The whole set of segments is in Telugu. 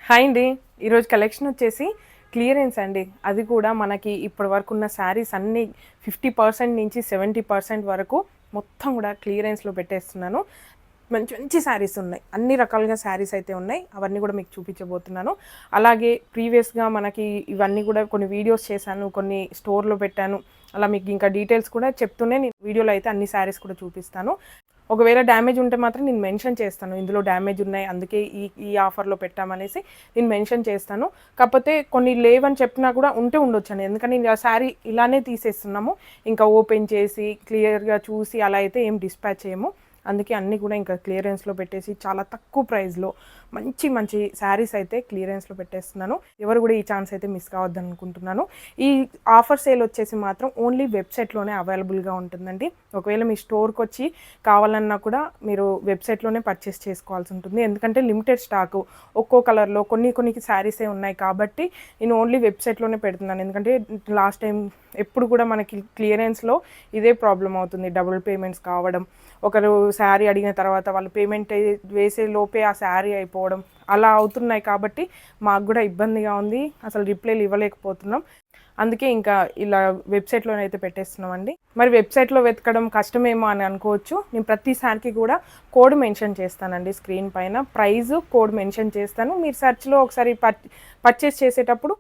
హాయ్ అండి. ఈరోజు కలెక్షన్ వచ్చేసి క్లియరెన్స్ అండి. అది కూడా మనకి ఇప్పటి వరకు ఉన్న శారీస్ అన్నీ 50% నుంచి 70% వరకు మొత్తం కూడా క్లియరెన్స్‌లో పెట్టేస్తున్నాను. మంచి మంచి శారీస్ ఉన్నాయి. అన్ని రకాలుగా శారీస్ అయితే ఉన్నాయి. అవన్నీ కూడా మీకు చూపించబోతున్నాను. అలాగే ప్రీవియస్‌గా మనకి ఇవన్నీ కూడా కొన్ని వీడియోస్ చేశాను. కొన్ని స్టోర్‌లో పెట్టాను. అలా మీకు ఇంకా డీటెయిల్స్ కూడా చెప్తూనే నేను వీడియోలో అయితే అన్ని శారీస్ కూడా చూపిస్తాను. ఒకవేళ డ్యామేజ్ ఉంటే మాత్రం నేను మెన్షన్ చేస్తాను. ఇందులో డ్యామేజ్ ఉన్నాయి. అందుకే ఈ ఈ ఆఫర్‌లో పెట్టామనేసి నేను మెన్షన్ చేస్తాను. కాకపోతే కొన్ని లేవని చెప్పినా కూడా ఉంటే ఉండొచ్చండి. ఎందుకంటే ఆ శారీ ఇలానే తీసేస్తున్నాము. ఇంకా ఓపెన్ చేసి క్లియర్‌గా చూసి అలా అయితే ఏం డిస్పాచ్ చేయము. అందుకే అన్నీ కూడా ఇంకా క్లియరెన్స్‌లో పెట్టేసి చాలా తక్కువ ప్రైస్‌లో మంచి మంచి శారీస్ అయితే క్లియరెన్స్‌లో పెట్టేస్తున్నాను. ఎవరు కూడా ఈ ఛాన్స్ అయితే మిస్ కావద్దనుకుంటున్నాను. ఈ ఆఫర్ సేల్ వచ్చేసి మాత్రం ఓన్లీ వెబ్‌సైట్‌లోనే అవైలబుల్‌గా ఉంటుందండి. ఒకవేళ మీ స్టోర్‌కొచ్చి కావాలన్నా కూడా మీరు వెబ్‌సైట్‌లోనే పర్చేస్ చేసుకోవాల్సి ఉంటుంది. ఎందుకంటే లిమిటెడ్ స్టాకు ఒక్కో కలర్‌లో కొన్ని శారీసే ఉన్నాయి కాబట్టి నేను ఓన్లీ వెబ్‌సైట్‌లోనే పెడుతున్నాను. ఎందుకంటే లాస్ట్ టైం ఎప్పుడు కూడా మనకి క్లియరెన్స్‌లో ఇదే ప్రాబ్లమ్ అవుతుంది. డబుల్ పేమెంట్స్ కావడం, ఒకరు శారీ అడిగిన తర్వాత వాళ్ళు పేమెంట్ వేసే లోపే ఆ శారీ అయిపోవడం అలా అవుతున్నాయి కాబట్టి మాకు కూడా ఇబ్బందిగా ఉంది. అసలు రిప్లైలు ఇవ్వలేకపోతున్నాం. అందుకే ఇంకా ఇలా వెబ్సైట్లోనైతే పెట్టేస్తున్నామండి. మరి వెబ్సైట్లో వెతకడం కష్టమేమో అని అనుకోవచ్చు. నేను ప్రతిసారికి కూడా కోడ్ మెన్షన్ చేస్తానండి స్క్రీన్ పైన. ప్రైజు కోడ్ మెన్షన్ చేస్తాను. మీరు సెర్చ్లో ఒకసారి పర్చేస్ చేసేటప్పుడు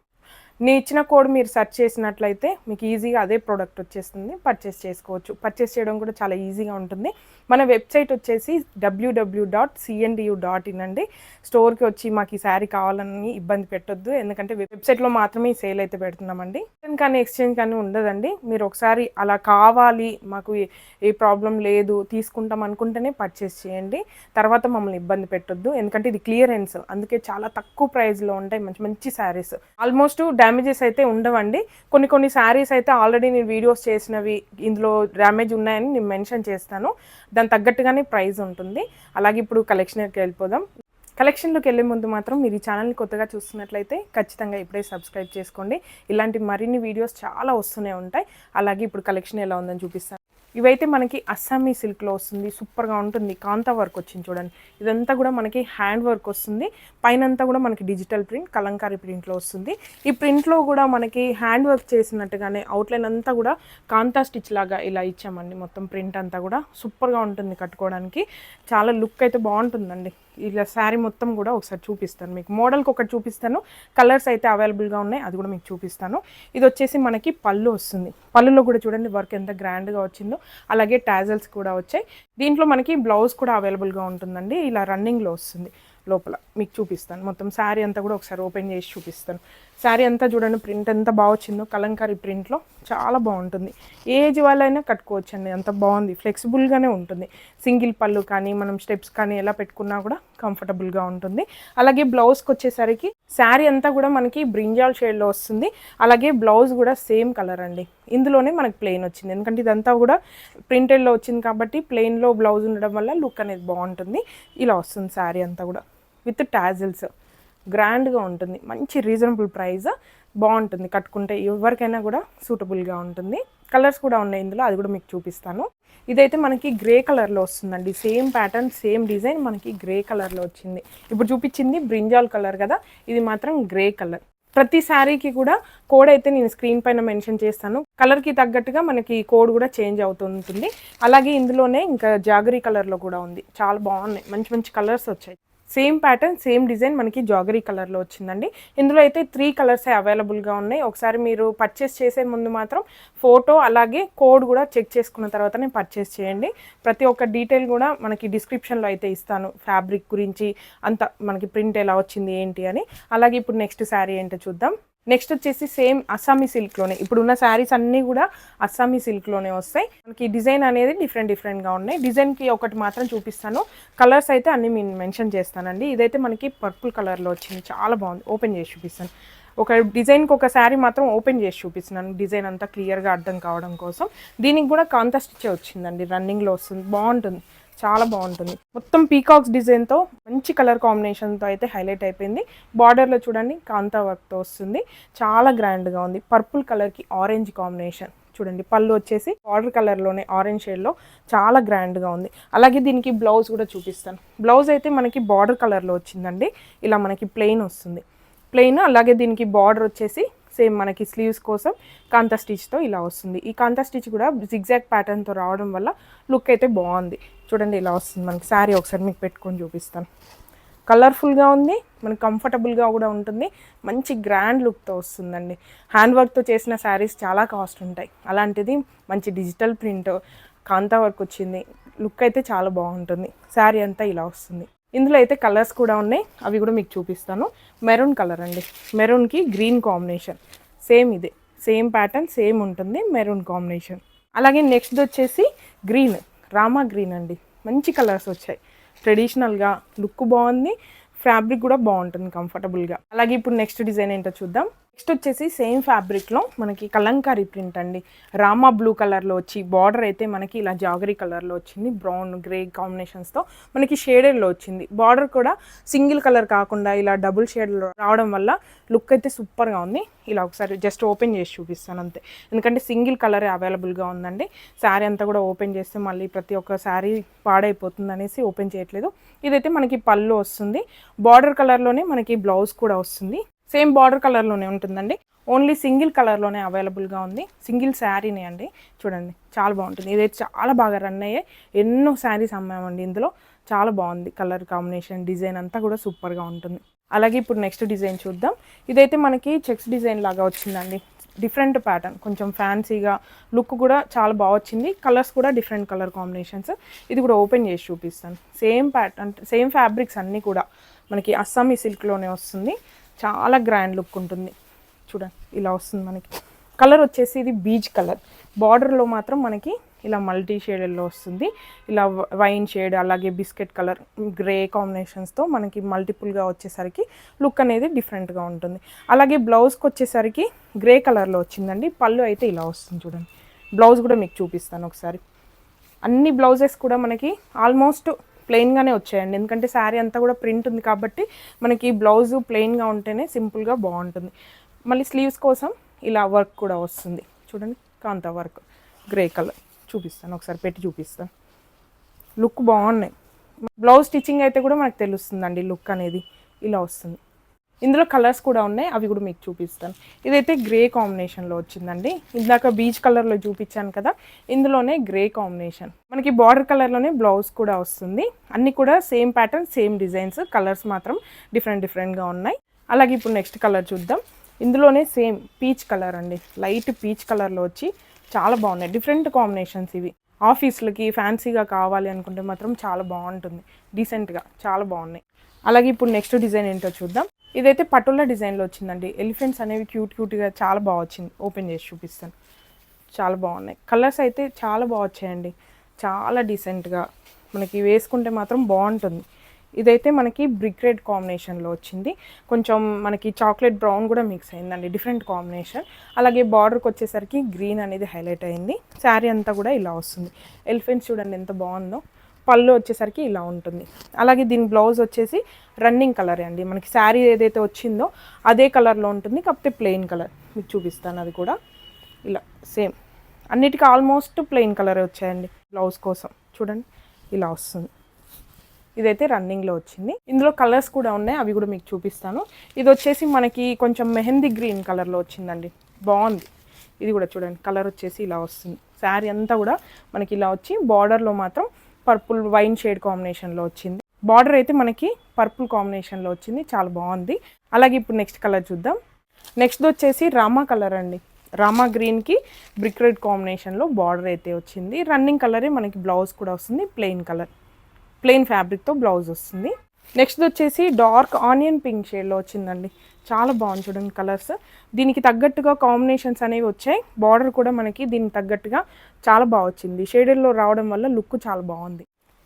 నేను ఇచ్చిన కోడ్ మీరు సెర్చ్ చేసినట్లయితే మీకు ఈజీగా అదే ప్రోడక్ట్ వచ్చేస్తుంది. పర్చేస్ చేసుకోవచ్చు. పర్చేస్ చేయడం కూడా చాలా ఈజీగా ఉంటుంది. మన వెబ్సైట్ వచ్చేసి www.cndu.in అండి. స్టోర్కి వచ్చి మాకు ఈ శారీ కావాలని ఇబ్బంది పెట్టొద్దు. ఎందుకంటే వెబ్సైట్లో మాత్రమే ఈ సేల్ అయితే పెడుతున్నామండి. రిటర్న్ కానీ ఎక్స్చేంజ్ కానీ ఉండదండి. మీరు ఒకసారి అలా కావాలి, మాకు ఏ ప్రాబ్లం లేదు, తీసుకుంటాం అనుకుంటేనే పర్చేస్ చేయండి. తర్వాత మమ్మల్ని ఇబ్బంది పెట్టొద్దు. ఎందుకంటే ఇది క్లియరెన్స్, అందుకే చాలా తక్కువ ప్రైస్లో ఉంటాయి మంచి మంచి శారీస్. ఆల్మోస్ట్ డ్యామేజెస్ అయితే ఉండవండి. కొన్ని శారీస్ అయితే ఆల్రెడీ నేను వీడియోస్ చేసినవి ఇందులో డ్యామేజ్ ఉన్నాయని నేను మెన్షన్ చేస్తాను. దాని తగ్గట్టుగానే ప్రైస్ ఉంటుంది. అలాగే ఇప్పుడు కలెక్షన్కి వెళ్ళిపోదాం. కలెక్షన్లోకి వెళ్ళే ముందు మాత్రం మీరు ఈ ఛానల్ని కొత్తగా చూస్తున్నట్లయితే ఖచ్చితంగా ఇప్పుడే సబ్స్క్రైబ్ చేసుకోండి. ఇలాంటి మరిన్ని వీడియోస్ చాలా వస్తూనే ఉంటాయి. అలాగే ఇప్పుడు కలెక్షన్ ఎలా ఉందని చూపిస్తాను. ఇవైతే మనకి అస్సామీ సిల్క్లో వస్తుంది. సూపర్గా ఉంటుంది. కాంతా వర్క్ వచ్చింది చూడండి. ఇదంతా కూడా మనకి హ్యాండ్ వర్క్ వస్తుంది. పైనంతా కూడా మనకి డిజిటల్ ప్రింట్, కలంకారీ ప్రింట్లో వస్తుంది. ఈ ప్రింట్లో కూడా మనకి హ్యాండ్ వర్క్ చేసినట్టుగానే అవుట్లైన్ అంతా కూడా కాంతా స్టిచ్ లాగా ఇలా ఇచ్చామండి. మొత్తం ప్రింట్ అంతా కూడా సూపర్గా ఉంటుంది కట్టుకోవడానికి. చాలా లుక్ అయితే బాగుంటుందండి. ఇలా శారీ మొత్తం కూడా ఒకసారి చూపిస్తాను మీకు. మోడల్కి ఒకటి చూపిస్తాను. కలర్స్ అయితే అవైలబుల్గా ఉన్నాయి, అది కూడా మీకు చూపిస్తాను. ఇది వచ్చేసి మనకి పళ్ళు వస్తుంది. పళ్ళులో కూడా చూడండి వర్క్ ఎంత గ్రాండ్గా వచ్చిందో. అలాగే టాజల్స్ కూడా వచ్చాయి. దీంట్లో మనకి బ్లౌజ్ కూడా అవైలబుల్గా ఉంటుందండి. ఇలా రన్నింగ్లో వస్తుంది. లోపల మీకు చూపిస్తాను. మొత్తం శారీ అంతా కూడా ఒకసారి ఓపెన్ చేసి చూపిస్తాను. శారీ అంతా చూడండి ప్రింట్ ఎంత బాగా వచ్చిందో. కలంకారీ ప్రింట్లో చాలా బాగుంటుంది. ఏజ్ వాళ్ళైనా కట్టుకోవచ్చండి. అంత బాగుంది. ఫ్లెక్సిబుల్గానే ఉంటుంది. సింగిల్ పళ్ళు కానీ మనం స్టెప్స్ కానీ ఎలా పెట్టుకున్నా కూడా కంఫర్టబుల్గా ఉంటుంది. అలాగే బ్లౌజ్కి వచ్చేసరికి శారీ అంతా కూడా మనకి బ్రింజాల్ షేడ్లో వస్తుంది. అలాగే బ్లౌజ్ కూడా సేమ్ కలర్ అండి. ఇందులోనే మనకి ప్లెయిన్ వచ్చింది. ఎందుకంటే ఇదంతా కూడా ప్రింటెడ్లో వచ్చింది కాబట్టి ప్లెయిన్లో బ్లౌజ్ ఉండడం వల్ల లుక్ అనేది బాగుంటుంది. ఇలా వస్తుంది శారీ అంతా కూడా విత్ టాజిల్స్. గ్రాండ్గా ఉంటుంది. మంచి రీజనబుల్ ప్రైస్. బాగుంటుంది కట్టుకుంటే. ఎవరికైనా కూడా సూటబుల్గా ఉంటుంది. కలర్స్ కూడా ఉన్నాయి ఇందులో, అది కూడా మీకు చూపిస్తాను. ఇదైతే మనకి గ్రే కలర్లో వస్తుందండి. సేమ్ ప్యాటర్న్, సేమ్ డిజైన్ మనకి గ్రే కలర్లో వచ్చింది. ఇప్పుడు చూపించింది బ్రింజాల్ కలర్ కదా, ఇది మాత్రం గ్రే కలర్. ప్రతి శారీకి కూడా కోడ్ అయితే నేను స్క్రీన్ పైన మెన్షన్ చేస్తాను. కలర్కి తగ్గట్టుగా మనకి కోడ్ కూడా చేంజ్ అవుతుంటుంది. అలాగే ఇందులోనే ఇంకా జాగరీ కలర్లో కూడా ఉంది. చాలా బాగున్నాయి. మంచి మంచి కలర్స్ వచ్చాయి. సేమ్ ప్యాటర్న్, సేమ్ డిజైన్ మనకి జాగరీ కలర్లో వచ్చిందండి. ఇందులో అయితే 3 కలర్సే అవైలబుల్గా ఉన్నాయి. ఒకసారి మీరు పర్చేస్ చేసే ముందు మాత్రం ఫోటో అలాగే కోడ్ కూడా చెక్ చేసుకున్న తర్వాతనే పర్చేస్ చేయండి. ప్రతి ఒక్క డీటెయిల్ కూడా మనకి డిస్క్రిప్షన్లో అయితే ఇస్తాను. ఫ్యాబ్రిక్ గురించి అంతా, మనకి ప్రింట్ ఎలా వచ్చింది ఏంటి అని. అలాగే ఇప్పుడు నెక్స్ట్ శారీ ఏంటో చూద్దాం. నెక్స్ట్ వచ్చేసి సేమ్ అస్సామీ సిల్క్లోనే. ఇప్పుడున్న శారీస్ అన్నీ కూడా అస్సామీ సిల్క్లోనే వస్తాయి. మనకి డిజైన్ అనేది డిఫరెంట్గా ఉన్నాయి. డిజైన్కి ఒకటి మాత్రం చూపిస్తాను. కలర్స్ అయితే అన్నీ నేను మెన్షన్ చేస్తానండి. ఇదైతే మనకి పర్పుల్ కలర్లో వచ్చింది. చాలా బాగుంది. ఓపెన్ చేసి చూపిస్తాను. ఒక డిజైన్కి ఒక శారీ మాత్రం ఓపెన్ చేసి చూపిస్తున్నాను. డిజైన్ అంతా క్లియర్గా అర్థం కావడం కోసం. దీనికి కూడా కాంతా స్టిచ్ వచ్చిందండి. రన్నింగ్లో వస్తుంది. బాగుంటుంది. చాలా బాగుంటుంది. మొత్తం పీకాక్స్ డిజైన్తో మంచి కలర్ కాంబినేషన్తో అయితే హైలైట్ అయిపోయింది. బార్డర్లో చూడండి కాంతా వర్క్తో వస్తుంది. చాలా గ్రాండ్గా ఉంది. పర్పుల్ కలర్కి ఆరెంజ్ కాంబినేషన్. చూడండి పళ్ళు వచ్చేసి బార్డర్ కలర్లోనే ఆరెంజ్ షేడ్లో చాలా గ్రాండ్గా ఉంది. అలాగే దీనికి బ్లౌజ్ కూడా చూపిస్తాను. బ్లౌజ్ అయితే మనకి బార్డర్ కలర్లో వచ్చిందండి. ఇలా మనకి ప్లెయిన్ వస్తుంది, ప్లెయిన్. అలాగే దీనికి బార్డర్ వచ్చేసి సేమ్ మనకి స్లీవ్స్ కోసం కాంతా స్టిచ్తో ఇలా వస్తుంది. ఈ కాంతా స్టిచ్ కూడా జిగ్జాగ్ ప్యాటర్న్తో రావడం వల్ల లుక్ అయితే బాగుంది. చూడండి ఇలా వస్తుంది మనకి శారీ. ఒకసారి మీకు పెట్టుకొని చూపిస్తాను. కలర్ఫుల్గా ఉంది, మనకి కంఫర్టబుల్గా కూడా ఉంటుంది, మంచి గ్రాండ్ లుక్తో వస్తుందండి. హ్యాండ్ వర్క్తో చేసిన శారీస్ చాలా కాస్ట్ ఉంటాయి, అలాంటిది మంచి డిజిటల్ ప్రింట్ కాంతా వర్క్ వచ్చింది. లుక్ అయితే చాలా బాగుంటుంది. శారీ అంతా ఇలా వస్తుంది. ఇందులో అయితే కలర్స్ కూడా ఉన్నాయి, అవి కూడా మీకు చూపిస్తాను. మెరూన్ కలర్ అండి, మెరూన్కి గ్రీన్ కాంబినేషన్. సేమ్ ఇదే, సేమ్ ప్యాటర్న్ సేమ్ ఉంటుంది, మెరూన్ కాంబినేషన్. అలాగే నెక్స్ట్ వచ్చేసి గ్రీన్, రామా గ్రీన్ అండి. మంచి కలర్స్ వచ్చాయి, ట్రెడిషనల్గా లుక్ బాగుంది, ఫ్యాబ్రిక్ కూడా బాగుంటుంది కంఫర్టబుల్గా. అలాగే ఇప్పుడు నెక్స్ట్ డిజైన్ ఏంటో చూద్దాం. నెక్స్ట్ వచ్చేసి సేమ్ ఫ్యాబ్రిక్లో మనకి కలంకారీ ప్రింట్ అండి. రామా బ్లూ కలర్లో వచ్చి బార్డర్ అయితే మనకి ఇలా జాగరీ కలర్లో వచ్చింది, బ్రౌన్ గ్రే కాంబినేషన్స్తో మనకి షేడెడ్లో వచ్చింది. బార్డర్ కూడా సింగిల్ కలర్ కాకుండా ఇలా డబుల్ షేడ్లో రావడం వల్ల లుక్ అయితే సూపర్గా ఉంది. ఇలా ఒకసారి జస్ట్ ఓపెన్ చేసి చూపిస్తాను అంతే, ఎందుకంటే సింగిల్ కలరే అవైలబుల్గా ఉందండి. శారీ అంతా కూడా ఓపెన్ చేస్తే మళ్ళీ ప్రతి ఒక్క శారీ పాడైపోతుంది అనేసి ఓపెన్ చేయట్లేదు. ఇదైతే మనకి పళ్ళు వస్తుంది, బార్డర్ కలర్లోనే మనకి బ్లౌజ్ కూడా వస్తుంది. సేమ్ బార్డర్ కలర్లోనే ఉంటుందండి, ఓన్లీ సింగిల్ కలర్లోనే అవైలబుల్గా ఉంది. సింగిల్ శారీనే అండి. చూడండి చాలా బాగుంటుంది. ఇదైతే చాలా బాగా రన్ అయ్యాయి, ఎన్నో శారీస్ అమ్మామండి ఇందులో. చాలా బాగుంది కలర్ కాంబినేషన్, డిజైన్ అంతా కూడా సూపర్గా ఉంటుంది. అలాగే ఇప్పుడు నెక్స్ట్ డిజైన్ చూద్దాం. ఇదైతే మనకి చెక్స్ డిజైన్ లాగా వచ్చిందండి, డిఫరెంట్ ప్యాటర్న్, కొంచెం ఫ్యాన్సీగా లుక్ కూడా చాలా బాగా వచ్చింది. కలర్స్ కూడా డిఫరెంట్ కలర్ కాంబినేషన్స్. ఇది కూడా ఓపెన్ చేసి చూపిస్తాను. సేమ్ ప్యాటర్న్, సేమ్ ఫ్యాబ్రిక్స్ అన్నీ కూడా మనకి అస్సామీ సిల్క్లోనే వస్తుంది. చాలా గ్రాండ్ లుక్ ఉంటుంది. చూడండి ఇలా వస్తుంది మనకి. కలర్ వచ్చేసి ఇది బీచ్ కలర్, బార్డర్లో మాత్రం మనకి ఇలా మల్టీ షేడ్లో వస్తుంది. ఇలా వైన్ షేడ్, అలాగే బిస్కెట్ కలర్, గ్రే కాంబినేషన్స్తో మనకి మల్టిపుల్గా వచ్చేసరికి లుక్ అనేది డిఫరెంట్గా ఉంటుంది. అలాగే బ్లౌజ్కి వచ్చేసరికి గ్రే కలర్లో వచ్చిందండి. పళ్ళు అయితే ఇలా వస్తుంది. చూడండి బ్లౌజ్ కూడా మీకు చూపిస్తాను ఒకసారి. అన్ని బ్లౌజెస్ కూడా మనకి ఆల్మోస్ట్ ప్లెయిన్గానే వచ్చాయండి, ఎందుకంటే శారీ అంతా కూడా ప్రింట్ ఉంది కాబట్టి మనకి బ్లౌజ్ ప్లెయిన్గా ఉంటేనే సింపుల్గా బాగుంటుంది. మళ్ళీ స్లీవ్స్ కోసం ఇలా వర్క్ కూడా వస్తుంది. చూడండి కాంతా వర్క్, గ్రే కలర్. చూపిస్తాను ఒకసారి, పెట్టి చూపిస్తాను. లుక్ బాగున్నాయి. బ్లౌజ్ స్టిచ్చింగ్ అయితే కూడా మనకు తెలుస్తుందండి లుక్ అనేది ఇలా వస్తుంది. ఇందులో కలర్స్ కూడా ఉన్నాయి, అవి కూడా మీకు చూపిస్తాను. ఇదైతే గ్రే కాంబినేషన్లో వచ్చిందండి. ఇందాక బీచ్ కలర్లో చూపించాను కదా, ఇందులోనే గ్రే కాంబినేషన్. మనకి బార్డర్ కలర్లోనే బ్లౌజ్ కూడా వస్తుంది. అన్నీ కూడా same pattern, same designs, colours మాత్రం డిఫరెంట్గా ఉన్నాయి. అలాగే ఇప్పుడు నెక్స్ట్ కలర్ చూద్దాం. ఇందులోనే సేమ్ పీచ్ కలర్ అండి, లైట్ పీచ్ కలర్లో వచ్చి చాలా బాగున్నాయి. డిఫరెంట్ కాంబినేషన్స్ ఇవి. ఆఫీస్లకి ఫ్యాన్సీగా కావాలి అనుకుంటే మాత్రం చాలా బాగుంటుంది, డీసెంట్గా చాలా బాగున్నాయి. అలాగే ఇప్పుడు నెక్స్ట్ డిజైన్ ఏంటో చూద్దాం. ఇదైతే పటోలా డిజైన్లో వచ్చిందండి. ఎలిఫెంట్స్ అనేవి క్యూట్గా చాలా బాగా వచ్చింది. ఓపెన్ చేసి చూపిస్తాను. చాలా బాగున్నాయి. కలర్స్ అయితే చాలా బాగా వచ్చాయండి, చాలా డీసెంట్గా మనకి వేసుకుంటే మాత్రం బాగుంటుంది. ఇదైతే మనకి బ్రిక్ రెడ్ కాంబినేషన్లో వచ్చింది, కొంచెం మనకి చాక్లెట్ బ్రౌన్ కూడా మిక్స్ అయిందండి, డిఫరెంట్ కాంబినేషన్. అలాగే బార్డర్కి వచ్చేసరికి గ్రీన్ అనేది హైలైట్ అయింది. శారీ అంతా కూడా ఇలా వస్తుంది. ఎలిఫెంట్స్ చూడండి ఎంత బాగుందో. పళ్ళు వచ్చేసరికి ఇలా ఉంటుంది. అలాగే దీని బ్లౌజ్ వచ్చేసి రన్నింగ్ కలరే అండి, మనకి శారీ ఏదైతే వచ్చిందో అదే కలర్లో ఉంటుంది, కాకపోతే ప్లెయిన్ కలర్. మీకు చూపిస్తాను అది కూడా. ఇలా సేమ్ అన్నిటికీ ఆల్మోస్ట్ ప్లెయిన్ కలర్ వచ్చాయండి. బ్లౌజ్ కోసం చూడండి ఇలా వస్తుంది. ఇదైతే రన్నింగ్లో వచ్చింది. ఇందులో కలర్స్ కూడా ఉన్నాయి, అవి కూడా మీకు చూపిస్తాను. ఇది వచ్చేసి మనకి కొంచెం మెహందీ గ్రీన్ కలర్లో వచ్చిందండి, బాగుంది. ఇది కూడా చూడండి కలర్ వచ్చేసి ఇలా వస్తుంది. శారీ అంతా కూడా మనకి ఇలా వచ్చి బార్డర్లో మాత్రం పర్పుల్ వైన్ షేడ్ కాంబినేషన్లో వచ్చింది. బార్డర్ అయితే మనకి పర్పుల్ కాంబినేషన్లో వచ్చింది, చాలా బాగుంది. అలాగే ఇప్పుడు నెక్స్ట్ కలర్ చూద్దాం. నెక్స్ట్ వచ్చేసి రామా కలర్ అండి. రామా గ్రీన్కి బ్రిక్ రెడ్ కాంబినేషన్లో బార్డర్ అయితే వచ్చింది. రన్నింగ్ కలరే మనకి బ్లౌజ్ కూడా వస్తుంది, ప్లెయిన్ కలర్, ప్లెయిన్ ఫ్యాబ్రిక్తో బ్లౌజ్ వస్తుంది. నెక్స్ట్ వచ్చేసి డార్క్ ఆనియన్ పింక్ షేడ్లో వచ్చిందండి, చాలా బాగుంది. చూడండి కలర్స్ దీనికి తగ్గట్టుగా కాంబినేషన్స్ అనేవి వచ్చాయి. బార్డర్ కూడా మనకి దీనికి తగ్గట్టుగా చాలా బాగా వచ్చింది. షేడెడ్లో రావడం వల్ల లుక్ చాలా బాగుంది.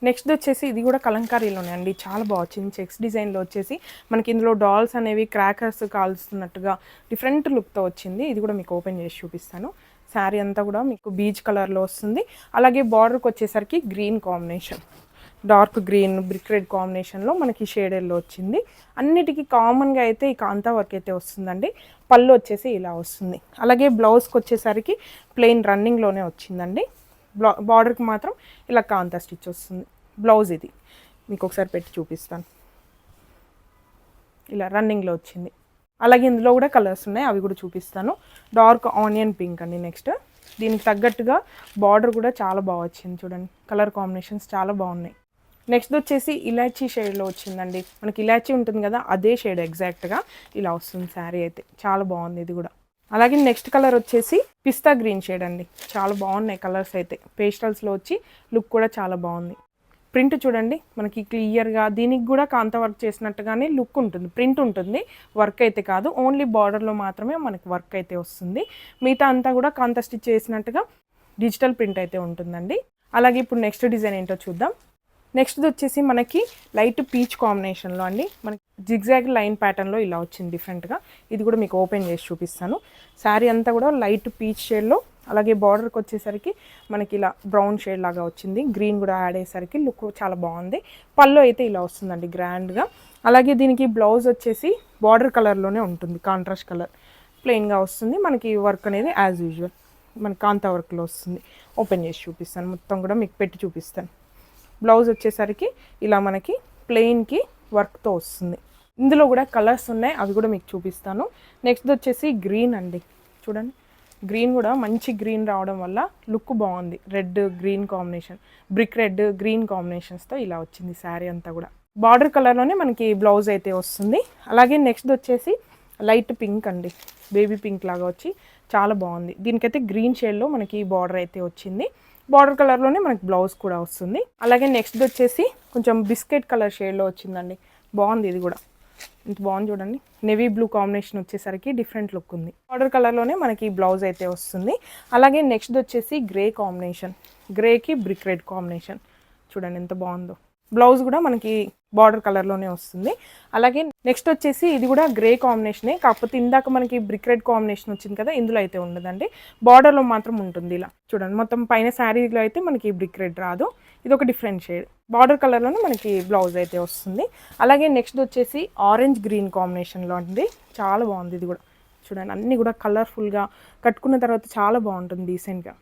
నెక్స్ట్ వచ్చేసి ఇది కూడా కలంకారీలోనే అండి, చాలా బాగా వచ్చింది. చెక్స్ డిజైన్లో వచ్చేసి మనకి ఇందులో డాల్స్ అనేవి క్రాకర్స్ కాల్స్తున్నట్టుగా డిఫరెంట్ లుక్తో వచ్చింది. ఇది కూడా మీకు ఓపెన్ చేసి చూపిస్తాను. శారీ అంతా కూడా మీకు బీచ్ కలర్లో వస్తుంది. అలాగే బార్డర్కి వచ్చేసరికి green combination, dark green brick red కాంబినేషన్లో మనకి షేడెడ్లో వచ్చింది. అన్నిటికీ కామన్గా అయితే ఈ కాంతా వర్క్ అయితే వస్తుందండి. పళ్ళు వచ్చేసి ఇలా వస్తుంది. అలాగే బ్లౌజ్కి వచ్చేసరికి ప్లెయిన్ రన్నింగ్లోనే వచ్చిందండి. బార్డర్కి మాత్రం ఇలా కాంతా స్టిచ్ వస్తుంది. బ్లౌజ్ ఇది మీకు ఒకసారి పెట్టి చూపిస్తాను. ఇలా రన్నింగ్లో వచ్చింది. అలాగే ఇందులో కూడా కలర్స్ ఉన్నాయి, అవి కూడా చూపిస్తాను. డార్క్ ఆనియన్ పింక్ అండి. నెక్స్ట్ దీనికి తగ్గట్టుగా బార్డర్ కూడా చాలా బాగా వచ్చింది చూడండి. కలర్ కాంబినేషన్స్ చాలా బాగున్నాయి. నెక్స్ట్ వచ్చేసి ఇలాచీ షేడ్లో వచ్చిందండి. మనకి ఇలాచీ ఉంటుంది కదా, అదే షేడ్ ఎగ్జాక్ట్గా ఇలా వస్తుంది శారీ అయితే. చాలా బాగుంది ఇది కూడా. అలాగే నెక్స్ట్ కలర్ వచ్చేసి పిస్తా గ్రీన్ షేడ్ అండి. చాలా బాగున్నాయి కలర్స్ అయితే. పేస్టల్స్లో వచ్చి లుక్ కూడా చాలా బాగుంది. ప్రింట్ చూడండి మనకి క్లియర్గా, దీనికి కూడా కాంతా వర్క్ చేసినట్టుగానే లుక్ ఉంటుంది, ప్రింట్ ఉంటుంది, వర్క్ అయితే కాదు. ఓన్లీ బార్డర్లో మాత్రమే మనకి వర్క్ అయితే వస్తుంది. మిగతా అంతా కూడా కాంతా స్టిచ్ చేసినట్టుగా డిజిటల్ ప్రింట్ అయితే ఉంటుందండి. అలాగే ఇప్పుడు నెక్స్ట్ డిజైన్ ఏంటో చూద్దాం. నెక్స్ట్ వచ్చేసి మనకి లైట్ పీచ్ కాంబినేషన్లో అండి. మనకి జిగ్జాగ్ లైన్ ప్యాటర్న్లో ఇలా వచ్చింది డిఫరెంట్గా. ఇది కూడా మీకు ఓపెన్ చేసి చూపిస్తాను. శారీ అంతా కూడా లైట్ పీచ్ షేడ్లో, అలాగే బార్డర్కి వచ్చేసరికి మనకి ఇలా బ్రౌన్ షేడ్ లాగా వచ్చింది. గ్రీన్ కూడా యాడ్ అయ్యేసరికి లుక్ చాలా బాగుంది. పళ్ళు అయితే ఇలా వస్తుందండి గ్రాండ్గా. అలాగే దీనికి బ్లౌజ్ వచ్చేసి బార్డర్ కలర్లోనే ఉంటుంది, కాంట్రాస్ట్ కలర్ ప్లెయిన్గా వస్తుంది. మనకి వర్క్ అనేది యాజ్ యూజువల్ మనకి కాంతా వర్క్లో వస్తుంది. ఓపెన్ చేసి చూపిస్తాను, మొత్తం కూడా మీకు పెట్టి చూపిస్తాను. బ్లౌజ్ వచ్చేసరికి ఇలా మనకి ప్లెయిన్కి వర్క్తో వస్తుంది. ఇందులో కూడా కలర్స్ ఉన్నాయి, అవి కూడా మీకు చూపిస్తాను. నెక్స్ట్ వచ్చేసి గ్రీన్ అండి. చూడండి గ్రీన్ కూడా మంచి గ్రీన్ రావడం వల్ల లుక్ బాగుంది. Red green combination, brick red green కాంబినేషన్స్తో ఇలా వచ్చింది శారీ అంతా కూడా. బార్డర్ కలర్లోనే మనకి బ్లౌజ్ అయితే వస్తుంది. అలాగే నెక్స్ట్ వచ్చేసి లైట్ పింక్ అండి, బేబీ పింక్ లాగా వచ్చి చాలా బాగుంది. దీనికైతే గ్రీన్ షేడ్లో మనకి బార్డర్ అయితే వచ్చింది. బార్డర్ కలర్లోనే మనకి బ్లౌజ్ కూడా వస్తుంది. అలాగే నెక్స్ట్ వచ్చేసి కొంచెం బిస్కెట్ కలర్ షేడ్లో వచ్చిందండి. బాగుంది ఇది కూడా, ఇంత బాగుంది చూడండి. నెవీ బ్లూ కాంబినేషన్ వచ్చేసరికి డిఫరెంట్ లుక్ ఉంది. బార్డర్ కలర్లోనే మనకి బ్లౌజ్ అయితే వస్తుంది. అలాగే నెక్స్ట్ వచ్చేసి గ్రే కాంబినేషన్, గ్రేకి బ్రిక్ రెడ్ కాంబినేషన్ చూడండి ఎంత బాగుందో. బ్లౌజ్ కూడా మనకి బార్డర్ కలర్లోనే వస్తుంది. అలాగే నెక్స్ట్ వచ్చేసి ఇది కూడా గ్రే కాంబినేషనే, కాకపోతే ఇందాక మనకి బ్రిక్ రెడ్ కాంబినేషన్ వచ్చింది కదా, ఇందులో అయితే ఉండదండి, బార్డర్లో మాత్రం ఉంటుంది. ఇలా చూడండి మొత్తం పైన శారీలో అయితే మనకి బ్రిక్ రెడ్ రాదు, ఇది ఒక డిఫరెంట్ షేడ్. బార్డర్ కలర్లోనే మనకి బ్లౌజ్ అయితే వస్తుంది. అలాగే నెక్స్ట్ వచ్చేసి ఆరెంజ్ గ్రీన్ కాంబినేషన్లో ఉంది. చాలా బాగుంది ఇది కూడా. చూడండి అన్నీ కూడా కలర్ఫుల్గా కట్టుకున్న తర్వాత చాలా బాగుంటుంది డీసెంట్గా.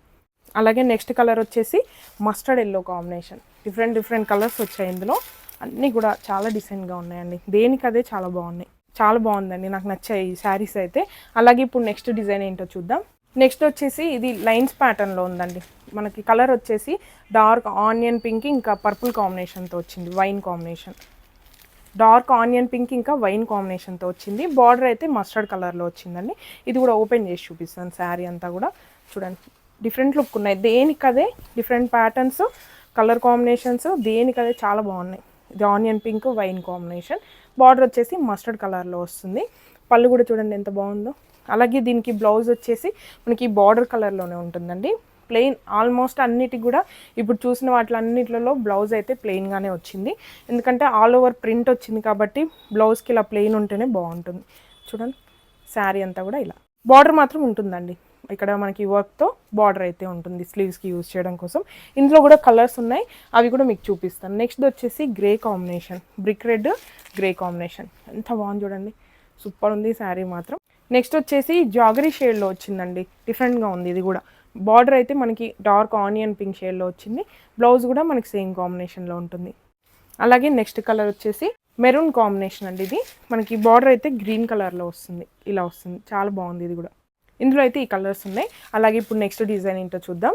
అలాగే నెక్స్ట్ కలర్ వచ్చేసి mustard yellow combination. Different colours వచ్చాయి ఇందులో, అన్నీ కూడా చాలా డీసెంట్గా ఉన్నాయండి. దేనికి అదే చాలా బాగున్నాయి, చాలా బాగుందండి, నాకు నచ్చాయి ఈ శారీస్ అయితే. అలాగే ఇప్పుడు నెక్స్ట్ డిజైన్ ఏంటో చూద్దాం. నెక్స్ట్ వచ్చేసి ఇది లైన్స్ ప్యాటర్న్లో ఉందండి. మనకి కలర్ వచ్చేసి డార్క్ ఆనియన్ పింక్ ఇంకా పర్పుల్ కాంబినేషన్తో వచ్చింది, wine combination. Dark onion pink ఇంకా వైన్ కాంబినేషన్తో వచ్చింది. బార్డర్ అయితే మస్టర్డ్ కలర్లో వచ్చిందండి. ఇది కూడా ఓపెన్ చేసి చూపిస్తాను. శారీ అంతా కూడా చూడండి డిఫరెంట్ లుక్ ఉన్నాయి, దేనికదే డిఫరెంట్ ప్యాటర్న్స్, కలర్ కాంబినేషన్స్ దేనికదే చాలా బాగున్నాయి. ఇది onion pink wine combination. Border వచ్చేసి మస్టర్డ్ కలర్లో వస్తుంది. పళ్ళు కూడా చూడండి ఎంత బాగుందో. అలాగే దీనికి బ్లౌజ్ వచ్చేసి మనకి బార్డర్ కలర్లోనే ఉంటుందండి. ప్లెయిన్ ఆల్మోస్ట్ అన్నిటికి కూడా ఇప్పుడు చూసిన వాటిలన్నిటిలో బ్లౌజ్ అయితే ప్లెయిన్గానే వచ్చింది. ఎందుకంటే ఆల్ ఓవర్ ప్రింట్ వచ్చింది కాబట్టి బ్లౌజ్కి ఇలా ప్లెయిన్ ఉంటేనే బాగుంటుంది. చూడండి శారీ అంతా కూడా ఇలా బార్డర్ మాత్రం ఉంటుందండి. ఇక్కడ మనకి వర్క్తో బార్డర్ అయితే ఉంటుంది స్లీవ్స్కి యూజ్ చేయడం కోసం. ఇందులో కూడా కలర్స్ ఉన్నాయి, అవి కూడా మీకు చూపిస్తాను. నెక్స్ట్ వచ్చేసి grey combination, brick red grey combination ఎంత బాగుంది చూడండి, సూపర్ ఉంది శారీ మాత్రం. నెక్స్ట్ వచ్చేసి జాగరీ షేడ్లో వచ్చిందండి, డిఫరెంట్గా ఉంది ఇది కూడా. బార్డర్ అయితే మనకి డార్క్ ఆనియన్ పింక్ షేడ్లో వచ్చింది. బ్లౌజ్ కూడా మనకి సేమ్ కాంబినేషన్లో ఉంటుంది. అలాగే నెక్స్ట్ కలర్ వచ్చేసి మెరూన్ కాంబినేషన్ అండి. ఇది మనకి బార్డర్ అయితే గ్రీన్ కలర్లో వస్తుంది, ఇలా వస్తుంది, చాలా బాగుంది ఇది కూడా. ఇందులో అయితే ఈ కలర్స్ ఉన్నాయి. అలాగే ఇప్పుడు నెక్స్ట్ డిజైన్ ఏంటో చూద్దాం.